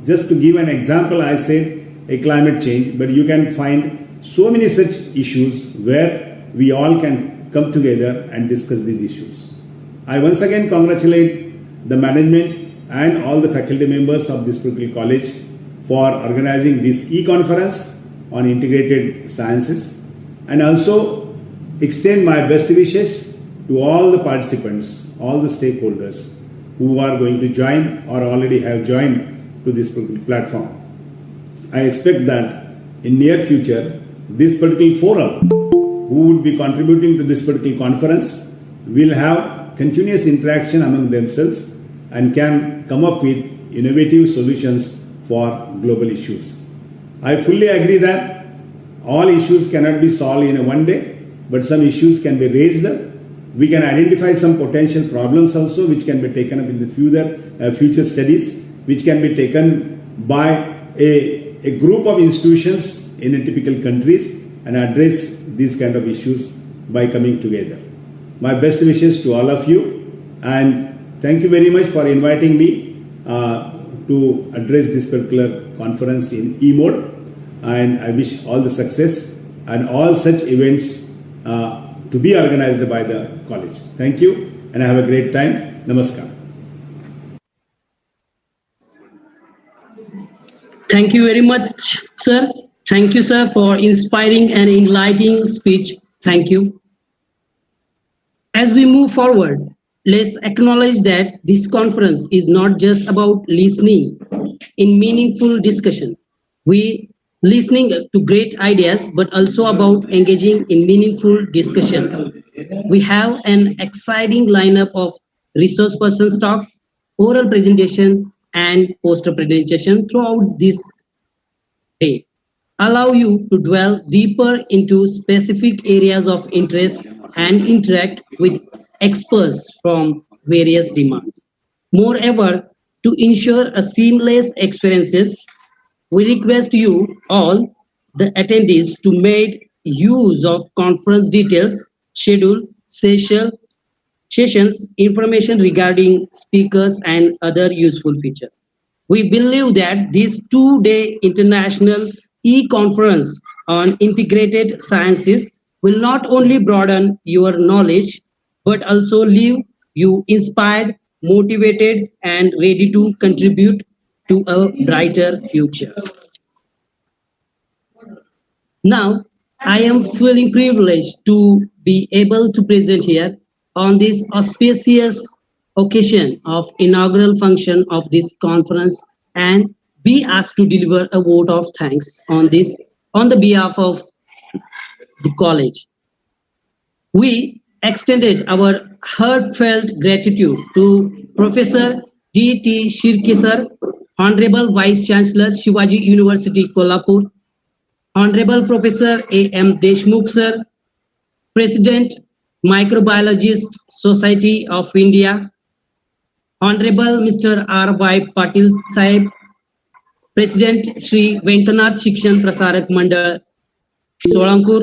Just to give an example, I said a climate change, but you can find so many such issues where we all can come together and discuss these issues. I once again congratulate the management and all the faculty members of this particular college for organizing this e-conference on integrated sciences, and also extend my best wishes to all the participants, all the stakeholders who are going to join or already have joined to this particular platform. I expect that in near future, this particular forum, who would be contributing to this particular conference, will have continuous interaction among themselves and can come up with innovative solutions for global issues. I fully agree that all issues cannot be solved in a one day, but some issues can be raised. We can identify some potential problems also, which can be taken up in the future studies, which can be taken by a group of institutions in a typical countries and address these kind of issues by coming together. My best wishes to all of you, and thank you very much for inviting me to address this particular conference in e-mode, and I wish all the success and all such events to be organized by the college. Thank you and have a great time. Namaskar. Thank you very much, sir. Thank you, sir, for inspiring and enlightening speech. Thank you. As we move forward, let's acknowledge that this conference is not just about listening in meaningful discussion. We listening to great ideas, but also about engaging in meaningful discussion. We have an exciting lineup of resource persons talk, oral presentation, and poster presentation throughout this day, allow you to dwell deeper into specific areas of interest and interact with experts from various demands. Moreover, to ensure a seamless experiences, we request you all, the attendees, to make use of conference details, schedule, sessions, information regarding speakers, and other useful features. We believe that this 2 day international e-conference on integrated sciences will not only broaden your knowledge, but also leave you inspired, motivated, and ready to contribute to a brighter future. Now, I am feeling privileged to be able to present here on this auspicious occasion of inaugural function of this conference and be asked to deliver a vote of thanks on the behalf of the college. We extended our heartfelt gratitude to Professor D.T. Shirke sir, Honorable Vice Chancellor Shivaji University Kolhapur, Honorable Professor A.M. Deshmukh sir, President, Microbiologist Society of India, Honorable Mr. R.Y. Patil Sahib, President Shri Venkanath Shikshan Prasarak Mandal, Solankur,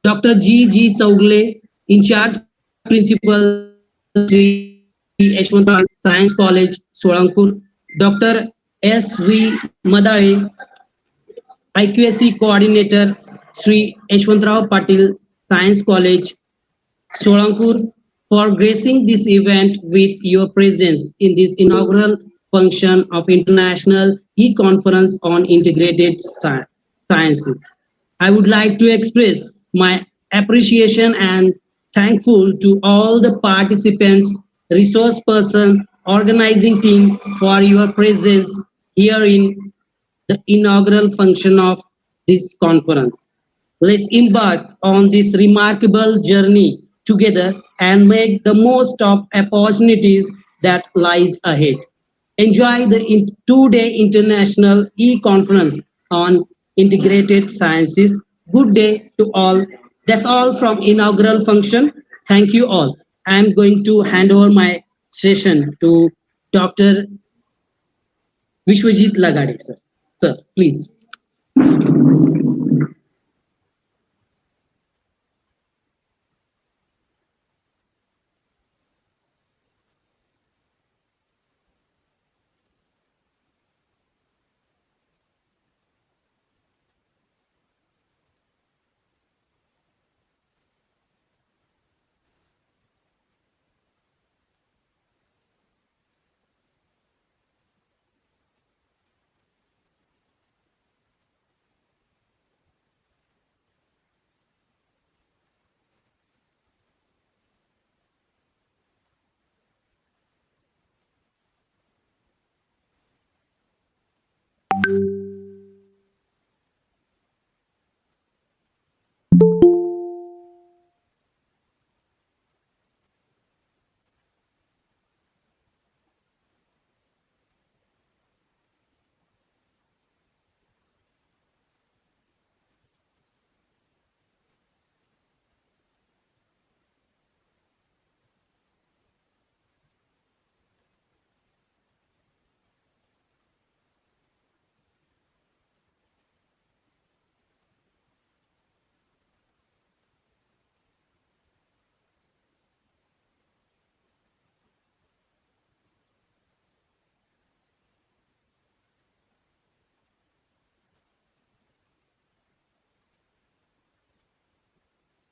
Dr. G. Chaugle, in charge principal Shri Yashwantrao Science College, Solankur, Dr. S.V. Madare, IQSC Coordinator Sri Yashwantrao Patil Science College, Solankur, for gracing this event with your presence in this inaugural function of International E-Conference on Integrated Sciences. I would like to express my appreciation and thankful to all the participants, resource person, organizing team for your presence here in the inaugural function of this conference. Let's embark on this remarkable journey together and make the most of opportunities that lies ahead. Enjoy the 2 day international e-conference on integrated sciences. Good day to all. That's all from inaugural function. Thank you all. I'm going to hand over my session to Dr. Vishwajit Lagade, sir. Sir, please.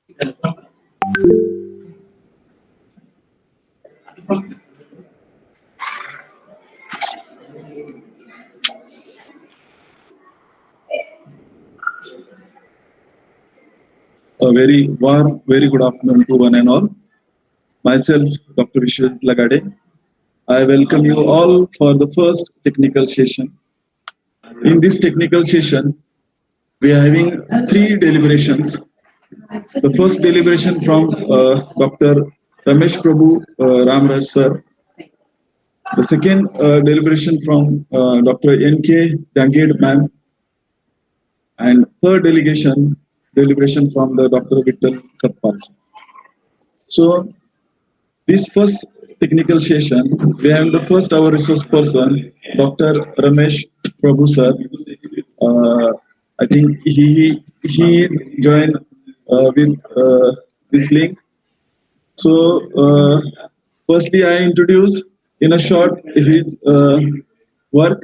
A very warm, very good afternoon to one and all. Myself, Dr. Vishwanath Lagade. I welcome you all for the first technical session. In this technical session, we are having three deliberations. The first deliberation from Dr. Ramesh Prabhu Ramraj sir. The second deliberation from Dr. N.K. Janged ma'am. And third deliberation from the Dr. Vittal Satpal. So this first technical session, we have the first our resource person, Dr. Ramesh Prabhu sir. I think he is joined with this link. So firstly, I introduce in a short his work.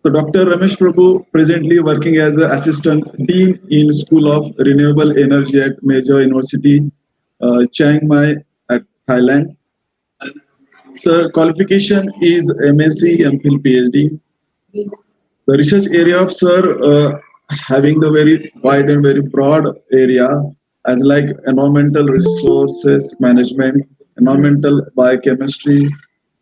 So Dr. Ramesh Prabhu presently working as an assistant dean in School of Renewable Energy at Major University, Chiang Mai at Thailand. Sir, qualification is MSc, MPhil, PhD. The research area of Sir having the very wide and very broad area as like environmental resources management, environmental biochemistry,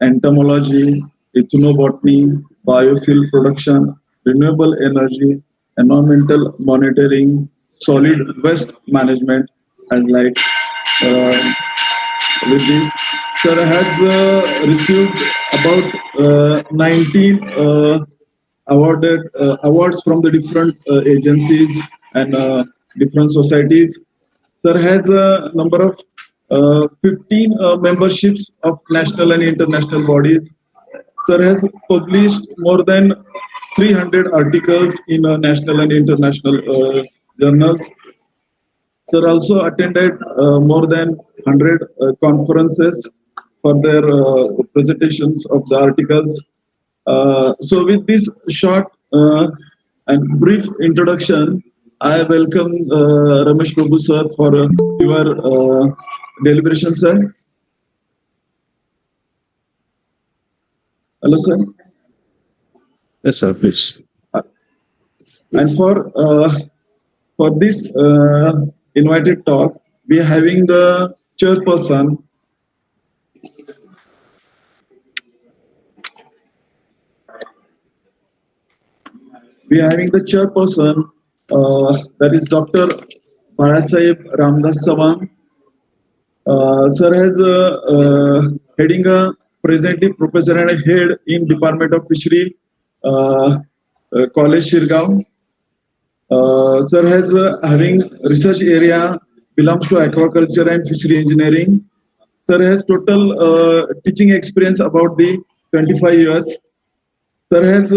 entomology, ethnobotany, biofuel production, renewable energy, environmental monitoring, solid waste management as like uh, with this. Sir has received about 19 awards from the different agencies and different societies. Sir has a number of 15 memberships of national and international bodies. Sir has published more than 300 articles in national and international journals. Sir also attended more than 100 conferences for their presentations of the articles. So with this short and brief introduction, I welcome Ramesh Prabhu sir for your deliberation, sir. Hello, sir. Yes, sir, please. And for this invited talk, we are having the chairperson. We are having the chairperson, that is Dr. Balasaheb Ramdas Sawan. Sir has heading a presently professor and a head in Department of Fishery, College Shirgaon. Sir has having research area belongs to aquaculture and fishery engineering. Sir has total teaching experience about the 25 years. Sir has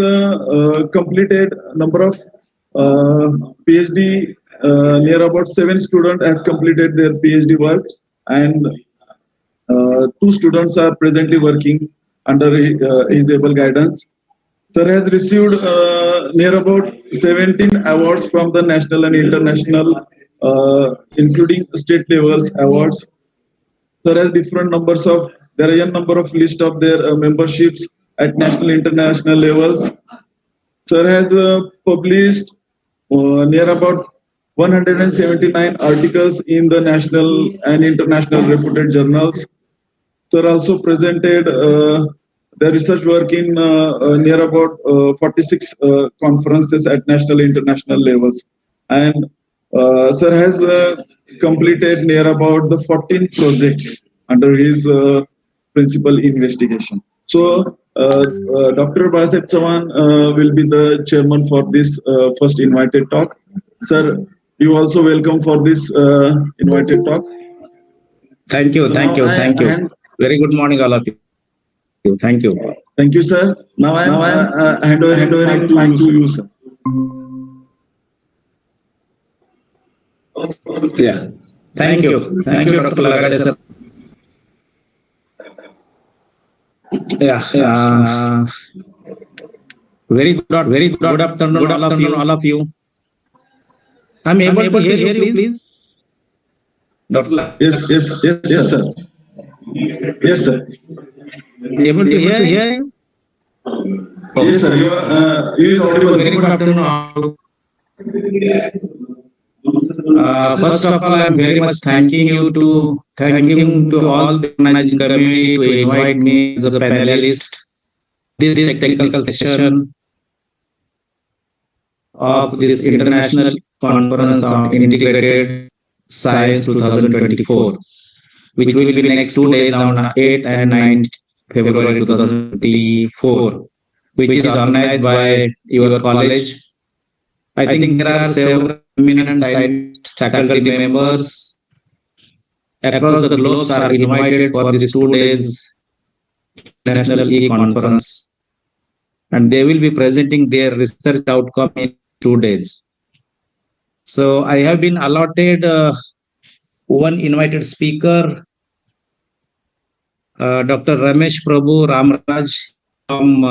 completed number of PhD. Near about 7 students has completed their PhD work, and 2 students are presently working under his able guidance. Sir has received near about 17 awards from the national and international, including state levels awards. Sir has different numbers of, there are a number of list of their memberships at national international levels. Sir has published near about 179 articles in the national and international reputed journals. Sir also presented the research work in near about 46 conferences at national international levels. And Sir has completed near about the 14 projects under his principal investigation. So Dr. Balasaheb Chavan will be the chairman for this first invited talk. Sir, you also welcome for this invited talk. Thank you, So thank now you, I thank you. hand, Very good morning, all of you. Thank you. thank you, sir. Now I am hand over mic to you, sir. Yeah. Thank you. Thank you, Dr. Lagade, sir. Yeah. Very good afternoon, all of you. I'm able to hear you, please. Dr. Yes, sir. Yes, sir. Able to hear you? Yes, sir. You is audible. Very good afternoon. First of all, I'm very much thanking all the organizing community to invite me as a panelist this technical session of this international conference on integrated science 2024, which will be next 2 days on 8th and 9th February 2024, which is organized by your college. I think there are several eminent scientists, faculty members across the globe are invited for this 2 days international e-conference, and they will be presenting their research outcome in 2 days. So I have been allotted one invited speaker, Dr. Ramesh Prabhu Ramraj from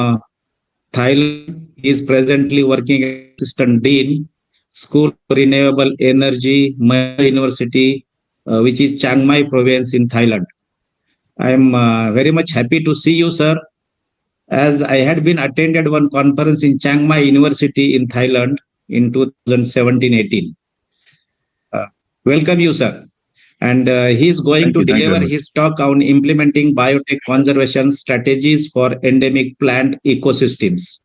Thailand. He is presently working as Assistant Dean, School of Renewable Energy, Maya University, which is Chiang Mai province in Thailand. I am very much happy to see you, sir, as I had been attended one conference in Chiang Mai University in Thailand in 2017-18. Welcome you, sir. And he is going to deliver his talk on implementing biotech conservation strategies for endemic plant ecosystems.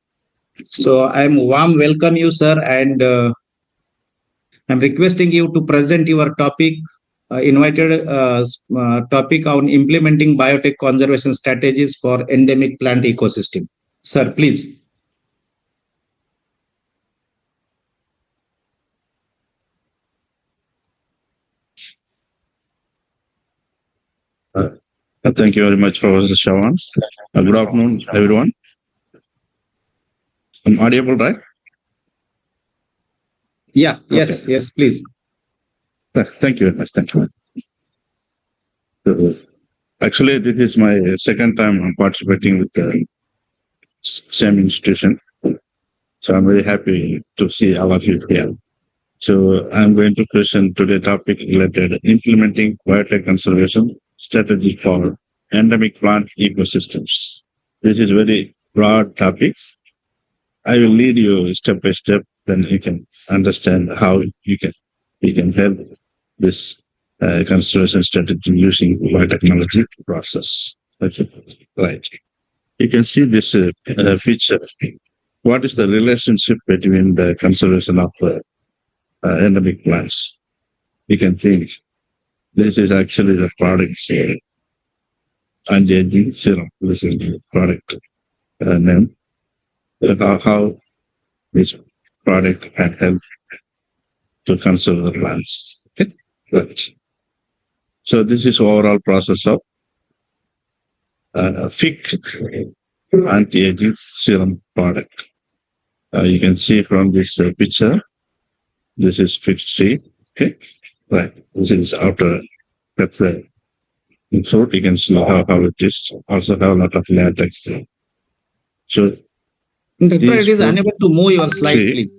So I'm warm welcome you, sir, and I'm requesting you to present your topic, topic on implementing biotech conservation strategies for endemic plant ecosystem. Sir, please. Thank you very much, Professor Shawan. Good afternoon, everyone. I'm audible, right? Yeah, yes, Okay. yes, please. Thank you very much. Thank you. Actually, this is my second time I'm participating with the same institution. So I'm very happy to see all of you here. So I'm going to present today's topic related implementing biotech conservation strategy for endemic plant ecosystems. This is very broad topics. I will lead you step by step, then you can understand how you can help this conservation strategy using biotechnology process. Okay. Right. You can see this feature. What is the relationship between the conservation of endemic plants? You can think this is actually the product anti-aging serum. This is the product name. How this product can help to conserve the plants. Okay. Right. So this is overall process of FIC anti-aging serum product. You can see from this picture, this is FIC C. Okay. Right. This is outer peptide. In short, you can see how it is. Also have a lot of latex. So Doctor, it is unable to move your slide, please.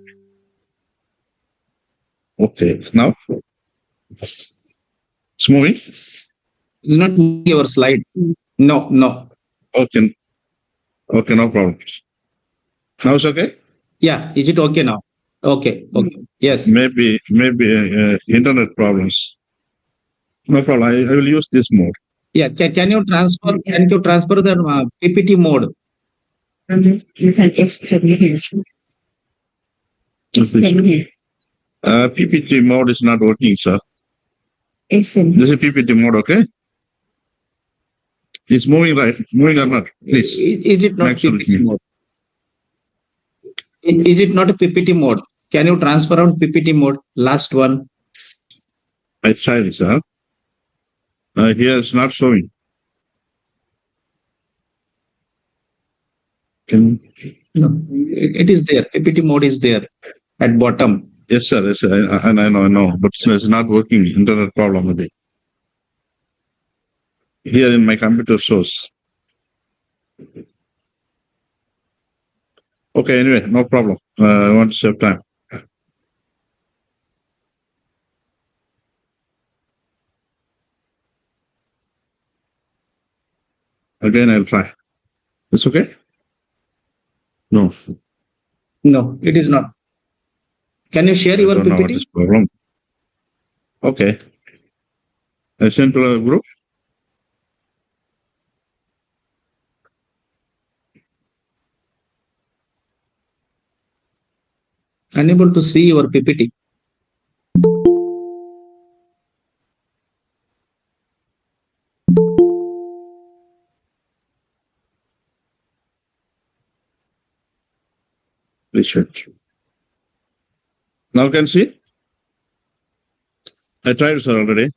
Okay. Now it's moving. Not move your slide. No. Okay. Okay, no problem. Now it's okay? Yeah, is it okay now? Okay. Yes. Maybe internet problems. No problem. I will use this mode. Yeah, can you transfer the PPT mode? You can explain. PPT mode is not working, sir. It's in. This is PPT mode, okay? It's moving right. Moving or not? Please. Is it not PPT mode? Is it not a PPT mode? Can you transfer on PPT mode? Last one. I tried, sir. Here it's not showing. No, it is there. PPT mode is there at bottom. Yes, sir. Yes, sir. I know. But it's not working. Internet problem with it. Here in my computer shows. Okay, anyway, no problem. I want to save time. Again, I'll try. It's okay? No, No, it is not. Can you share I your don't know what PPT? is problem. Okay. I sent to a group. Unable to see your PPT. Research. Now can see? I tried, sir, already.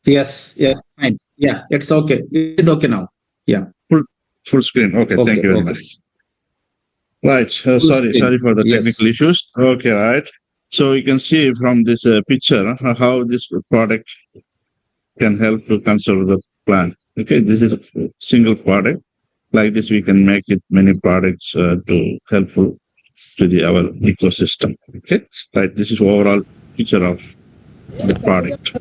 Yes, yeah, fine. Yeah, it's okay. It's okay now. Yeah. Full screen. Okay, Okay, thank you very okay. much. Right. Full Sorry screen. for the Yes. technical issues. Okay, right. So you can see from this picture how this product can help to conserve the plant. Okay, this is a single product. Like this, we can make it many products to helpful to our ecosystem. Okay, right. This is overall picture of the product.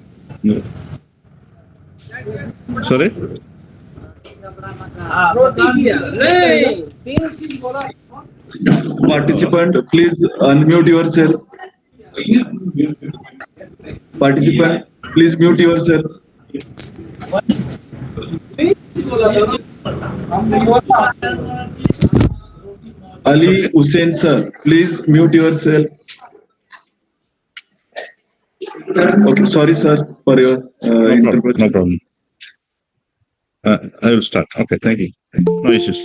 Sorry. Participant, please unmute yourself. Participant, please mute yourself. Ali Hussain sir, please mute yourself. Okay, sorry sir for your No interruption. problem. I will start. Okay, thank you. No issues.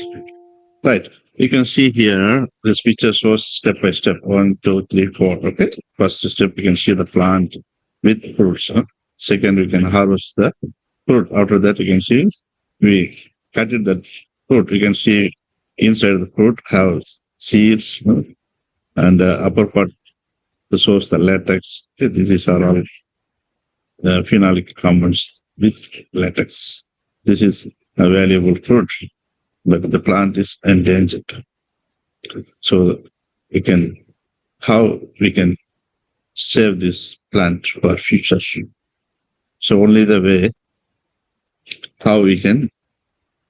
Right. You can see here this picture shows step by step 1, 2, 3, 4. Okay. First step, you can see the plant with fruits. Second, we can harvest the fruit. After that, you can see we cutted that fruit. You can see inside the fruit have seeds and upper part shows the latex. Okay, this is all phenolic compounds with latex. This is a valuable fruit, but the plant is endangered. So how we can save this plant for future. So only the way how we can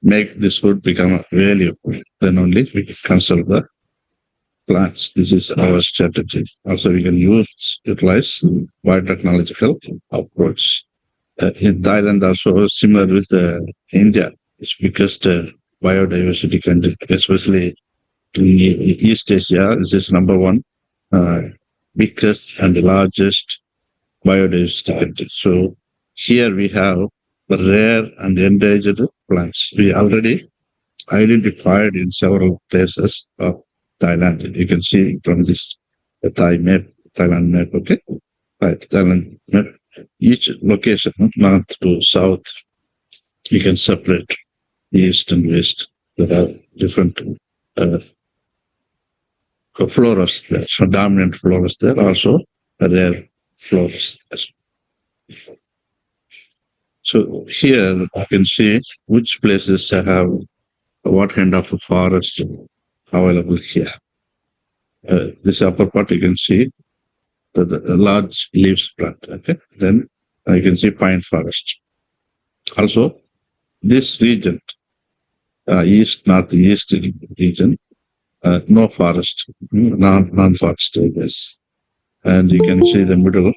make this food become valuable, then only we can conserve the plants. This is our strategy. Also, we can utilize biotechnological approach. In Thailand, also similar with India, it's because the biodiversity country, especially in East Asia, this is number one biggest and the largest biodiversity country. So here we have the rare and endangered plants. We already identified in several places of Thailand. You can see from this Thailand map, okay? Right, Thailand map. Each location, north to south, you can separate east and west. There are different floras, so dominant floras there, also rare floras. So here you can see which places have what kind of a forest available here. This upper part you can see the large leaves plant. Okay, then you can see pine forest. Also, this region, northeast region, no forest, non-forest areas, and you can see the middle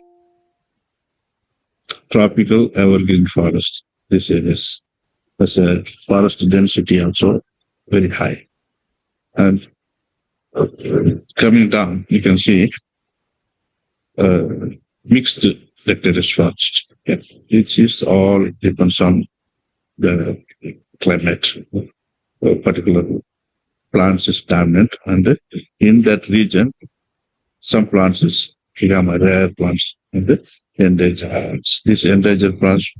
tropical evergreen forest. This areas, there's a forest density also very high, and coming down, you can see mixed lecturous forest. Yes, it is all depends on the climate. Particular plants is dominant, and in that region, some plants is become a rare plants and endangered plants. These endangered plants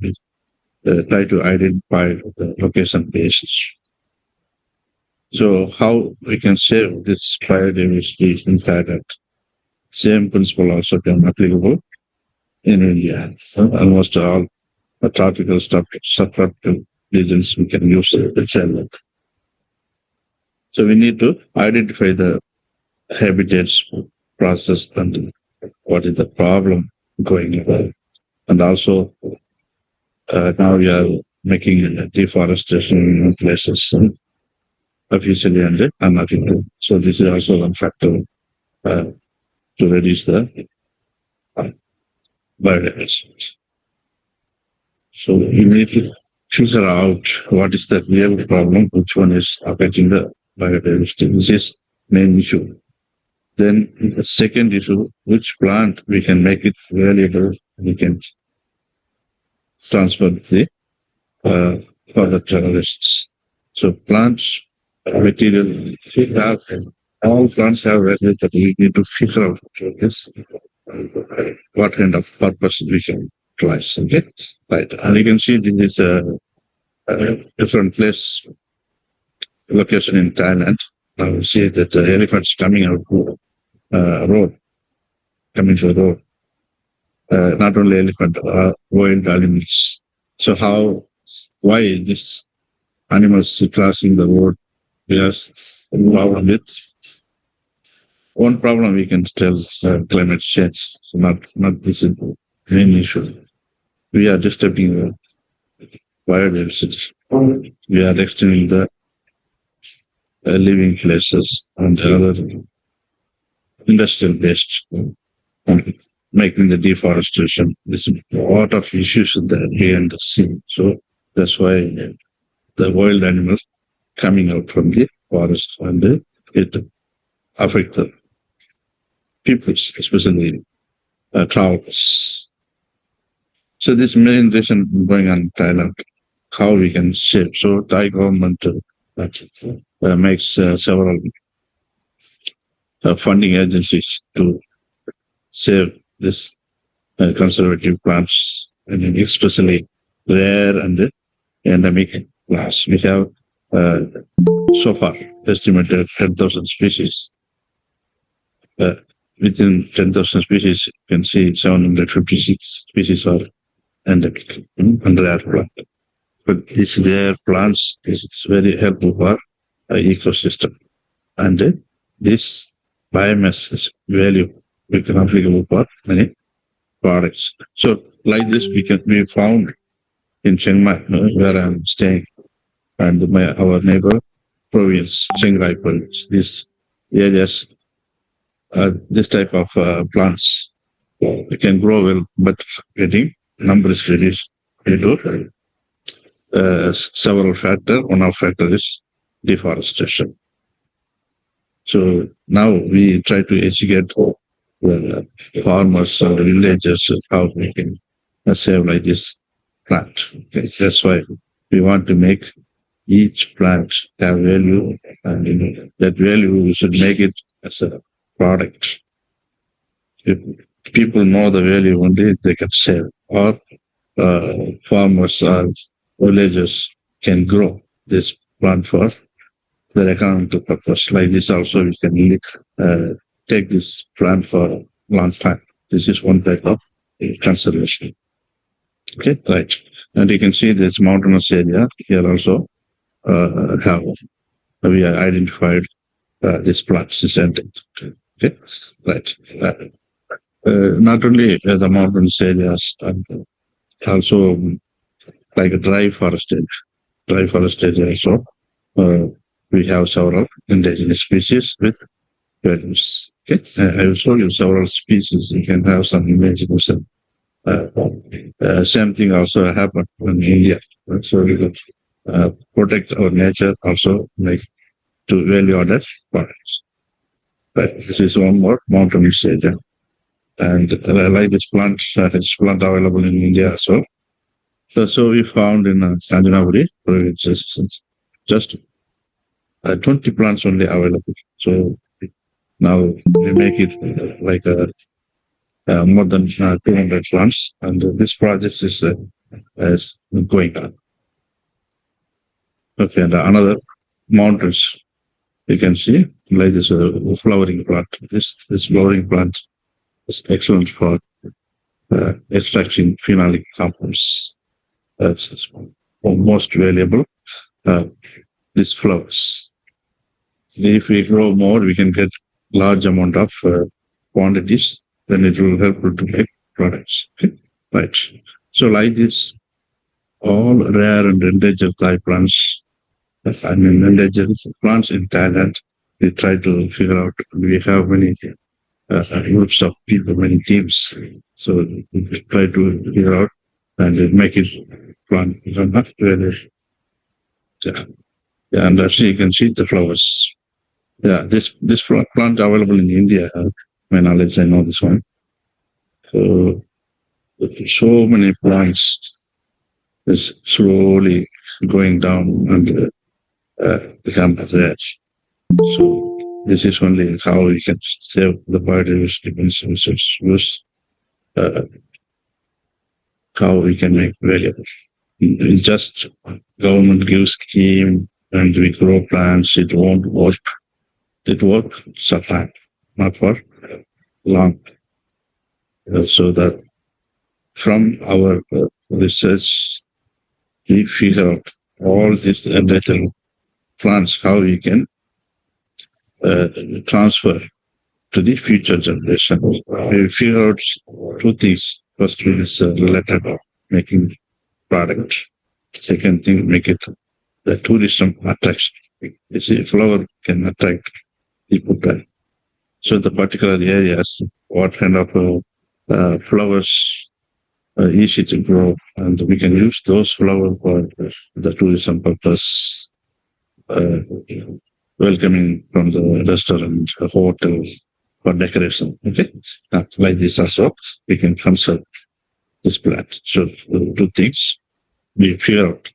try to identify the location basis. So how we can save this biodiversity in Thailand? Same principle also can applicable in India. Almost all tropical subtropical regions we can use the same method. So we need to identify the habitats process and what is the problem going on. And also now we are making deforestation in places officially and unofficially. So this is also one factor to reduce the biodiversity. So we need to figure out what is the real problem, which one is affecting the biodiversity. This is main issue. Then the second issue, which plant we can make it valuable, we can transfer the for the terrorists. So plants material we have all plants have value, but we need to figure out this what kind of purpose we can utilize. Okay, right. And you can see this is a different place location in Thailand. Now we see that the elephants coming out road, coming to the road. Not only elephant, wild animals. So why this animals crossing the road? Yes, problem with one problem we can tell climate change. So not this is the main issue. We are disturbing the biodiversity. We are extending the living places and other industrial waste, making the deforestation. There's a lot of issues that here in the sea. So that's why the wild animals coming out from the forest and it affect the people, especially travelers. So this main reason going on in Thailand, how we can save. So Thai government makes several funding agencies to save this conservative plants, and especially rare and endemic plants. We have so far estimated 10,000 species. Within 10,000 species, you can see 756 species are endemic and rare plant. But these rare plants is very helpful for ecosystem, and this biomass is value we can applicable for many products. So like this, we found in Chiang Mai, where I'm staying, and our neighbor province, Chiang Rai province, these areas, this type of plants can grow well, but getting number is reduced due to several factors. One of factor is deforestation. So now we try to educate the farmers and the villagers how we can save like this plant. Okay. That's why we want to make each plant have value, and that value we should make it as a product. If people know the value only, they can save, or farmers or villagers can grow this plant for their economic purpose. Like this also we can take this plant for a long time. This is one type of conservation. Okay, right. And you can see this mountainous area here also we have identified this plant is endemic. Okay, right. Not only the mountainous areas, and also like a dry forest area. Dry forest area also. We have several indigenous species with values. Okay, I will show you several species. You can have some imagination. Same thing also happened in India. So we could protect our nature, also make to value added products. But this is one more mountainous area. And like this plant, it's plant available in India as well. So we found in Sanjanaguri, just 20 plants only available. So now we make it like more than 200 plants, and this project is going on. Okay, and another mountains you can see like this flowering plant. This flowering plant is excellent for extracting phenolic compounds. That's most valuable. These flowers. If we grow more, we can get large amount of quantities. Then it will help to make products. Okay? Right. So like this, all rare and endangered Thai plants. I mean, endangered plants in Thailand. We try to figure out. We have many groups of people, many teams. So we try to figure out and make it plant. Not really. Yeah. Yeah, and actually you can see the flowers. Yeah, this plant available in India. My knowledge, I know this one. So many plants is slowly going down and become rare. So this is only how we can save the biodiversity use uh, how we can make valuable. Just government gives scheme and we grow plants, it won't work. It works sometimes, not for long. So that from our research, we figure out all these little plants, how we can transfer to the future generation. We figure out two things. First one is related to making product. Second thing, make it the tourism attraction. You see, flower can attract people there. So the particular areas, what kind of flowers easy to grow, and we can use those flowers for the tourism purpose, uh, welcoming from the restaurant, hotel, for decoration. Okay, like this also, we can conserve this plant. So two things we figure out.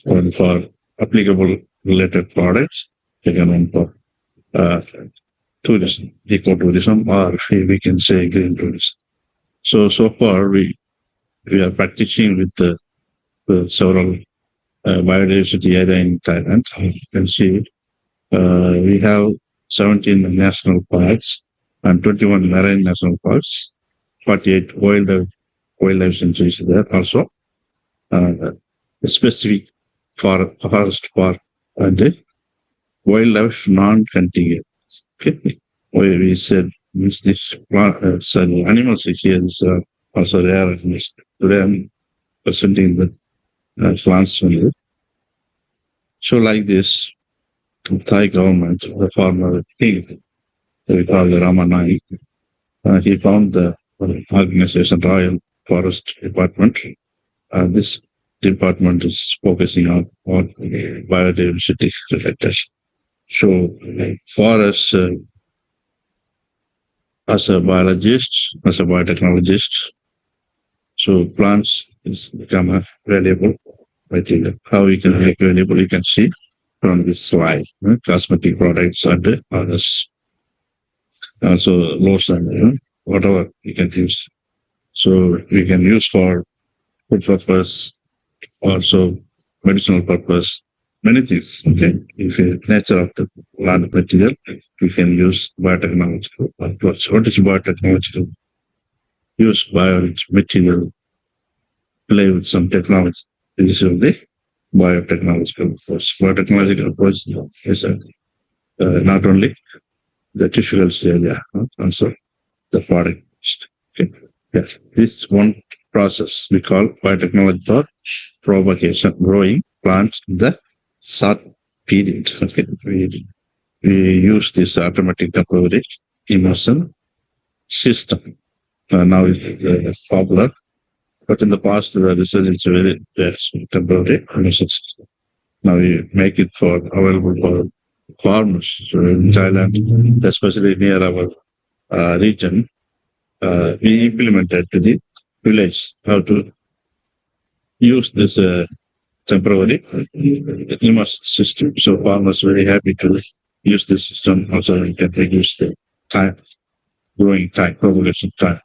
One for applicable related products, second one for uh, tourism, ecotourism, or we can say green tourism. So far we are practicing with the several biodiversity area in Thailand. You can see we have 17 national parks and 21 marine national parks, 48 wildlife sanctuaries there also. Specific for forest park and wildlife non-hunting areas. Okay, where we said means this plant, sorry, animals here is also rare animals. Today I'm presenting the plants only. So like this, Thai government, the former king, we call the Ramanai, he found the organization Royal Forest Department. This department is focusing on biodiversity related. So for us, as a biologist, as a biotechnologist, so plants is become a valuable material. How we can make valuable, you can see from this slide. Cosmetic products and others. Also lotion, whatever you can use. So we can use for food purpose, also medicinal purpose, many things. Okay, if the nature of the plant material, we can use biotechnological approach. What is biotechnological? Use material, play with some technology. This is the biotechnological approach. Biotechnological approach is not only the tissue health area, also the product. Okay. Yes, this one process we call biotechnology for propagation, growing plants in the short period. Okay. We use this automatic temporary immersion system. Now it's popular, but in the past the research is very temporary immersion system. Now we make it for available for farmers. So in Thailand, especially near our region, we implemented to the village how to use this temporary immersion system. So farmers very happy to use this system. Also, we can reduce the time, growing time, propagation time.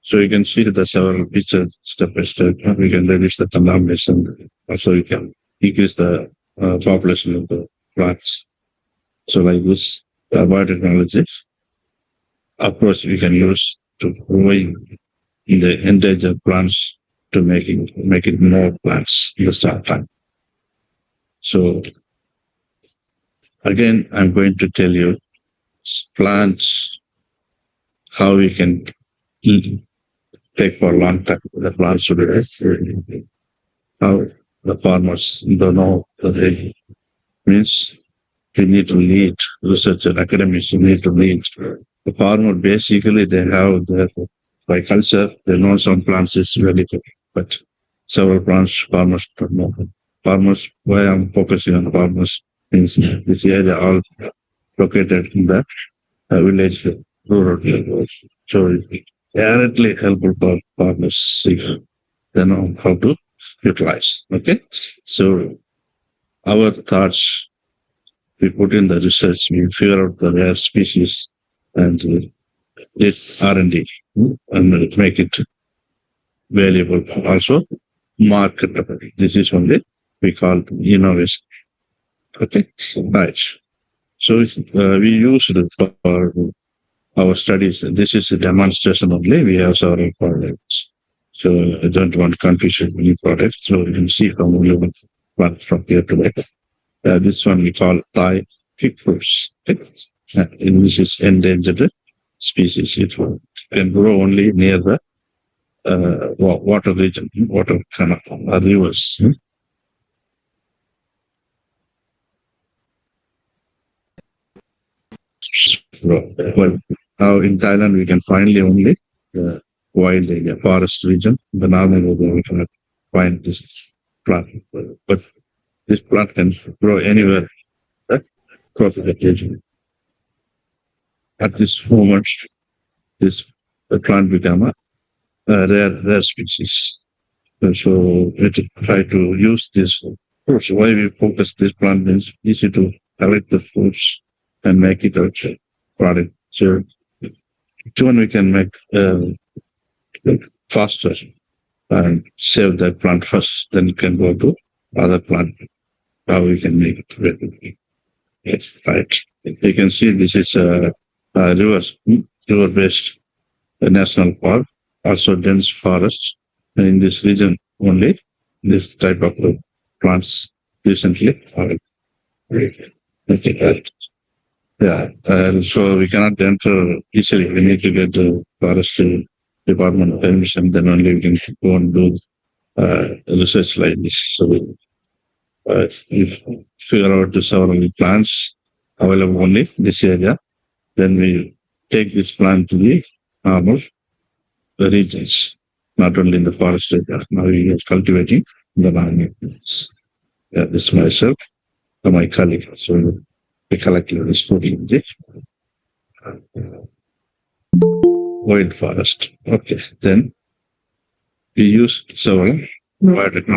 So you can see the several pictures step by step. We can reduce the contamination. Also, we can increase the population of the plants. So like this biotechnology approach we can use to growing in the endangered plants to make it more plants in the same time. So again, I'm going to tell you plants, how we can take for a long time. The plants should rest. how the farmers don't know that they means we need to lead research and academics. We need to lead the farmer. Basically, they have their by culture. They know some plants is really good, but several plants farmers don't know. Farmers. Why I'm focusing on farmers means this area all located in the village, rural areas. So it's directly helpful for farmers if they know how to utilize. Okay, so our thoughts we put in the research, we figure out the rare species and it's R&D and make it valuable. Also, marketable. This is only we call innovation. Okay, right. So we use it for our studies. This is a demonstration only. We have several products. So I don't want confusion with any product. So you can see how we will run from here to there. This one we call Thai fig fruits. Okay? This is endangered species. It can grow only near the water region, water canal, rivers. Well, now in Thailand we can finally only wild area, forest region. The normal area we cannot find this plant, but this plant can grow anywhere. Tropical vegetation. At this moment, this plant become a rare species. And so we try to use this fruits. Why we focus this plant means easy to collect the fruits and make it a product. So even we can make faster and save that plant first, then you can go to other plant. How we can make it ready. Yes, right. You can see this is a river-based national park, also dense forests. And in this region only, this type of plants recently are right. Yeah, so we cannot enter easily. We need to get the forestry department permission, then only we can go and do research like this. So if figure out the several plants available only this area, then we take this plant to the normal regions, not only in the forest area. Now we are cultivating the normal. Yeah, this is myself and my colleague. So we collectively is putting the wild forest. Okay, then we use several biotechnology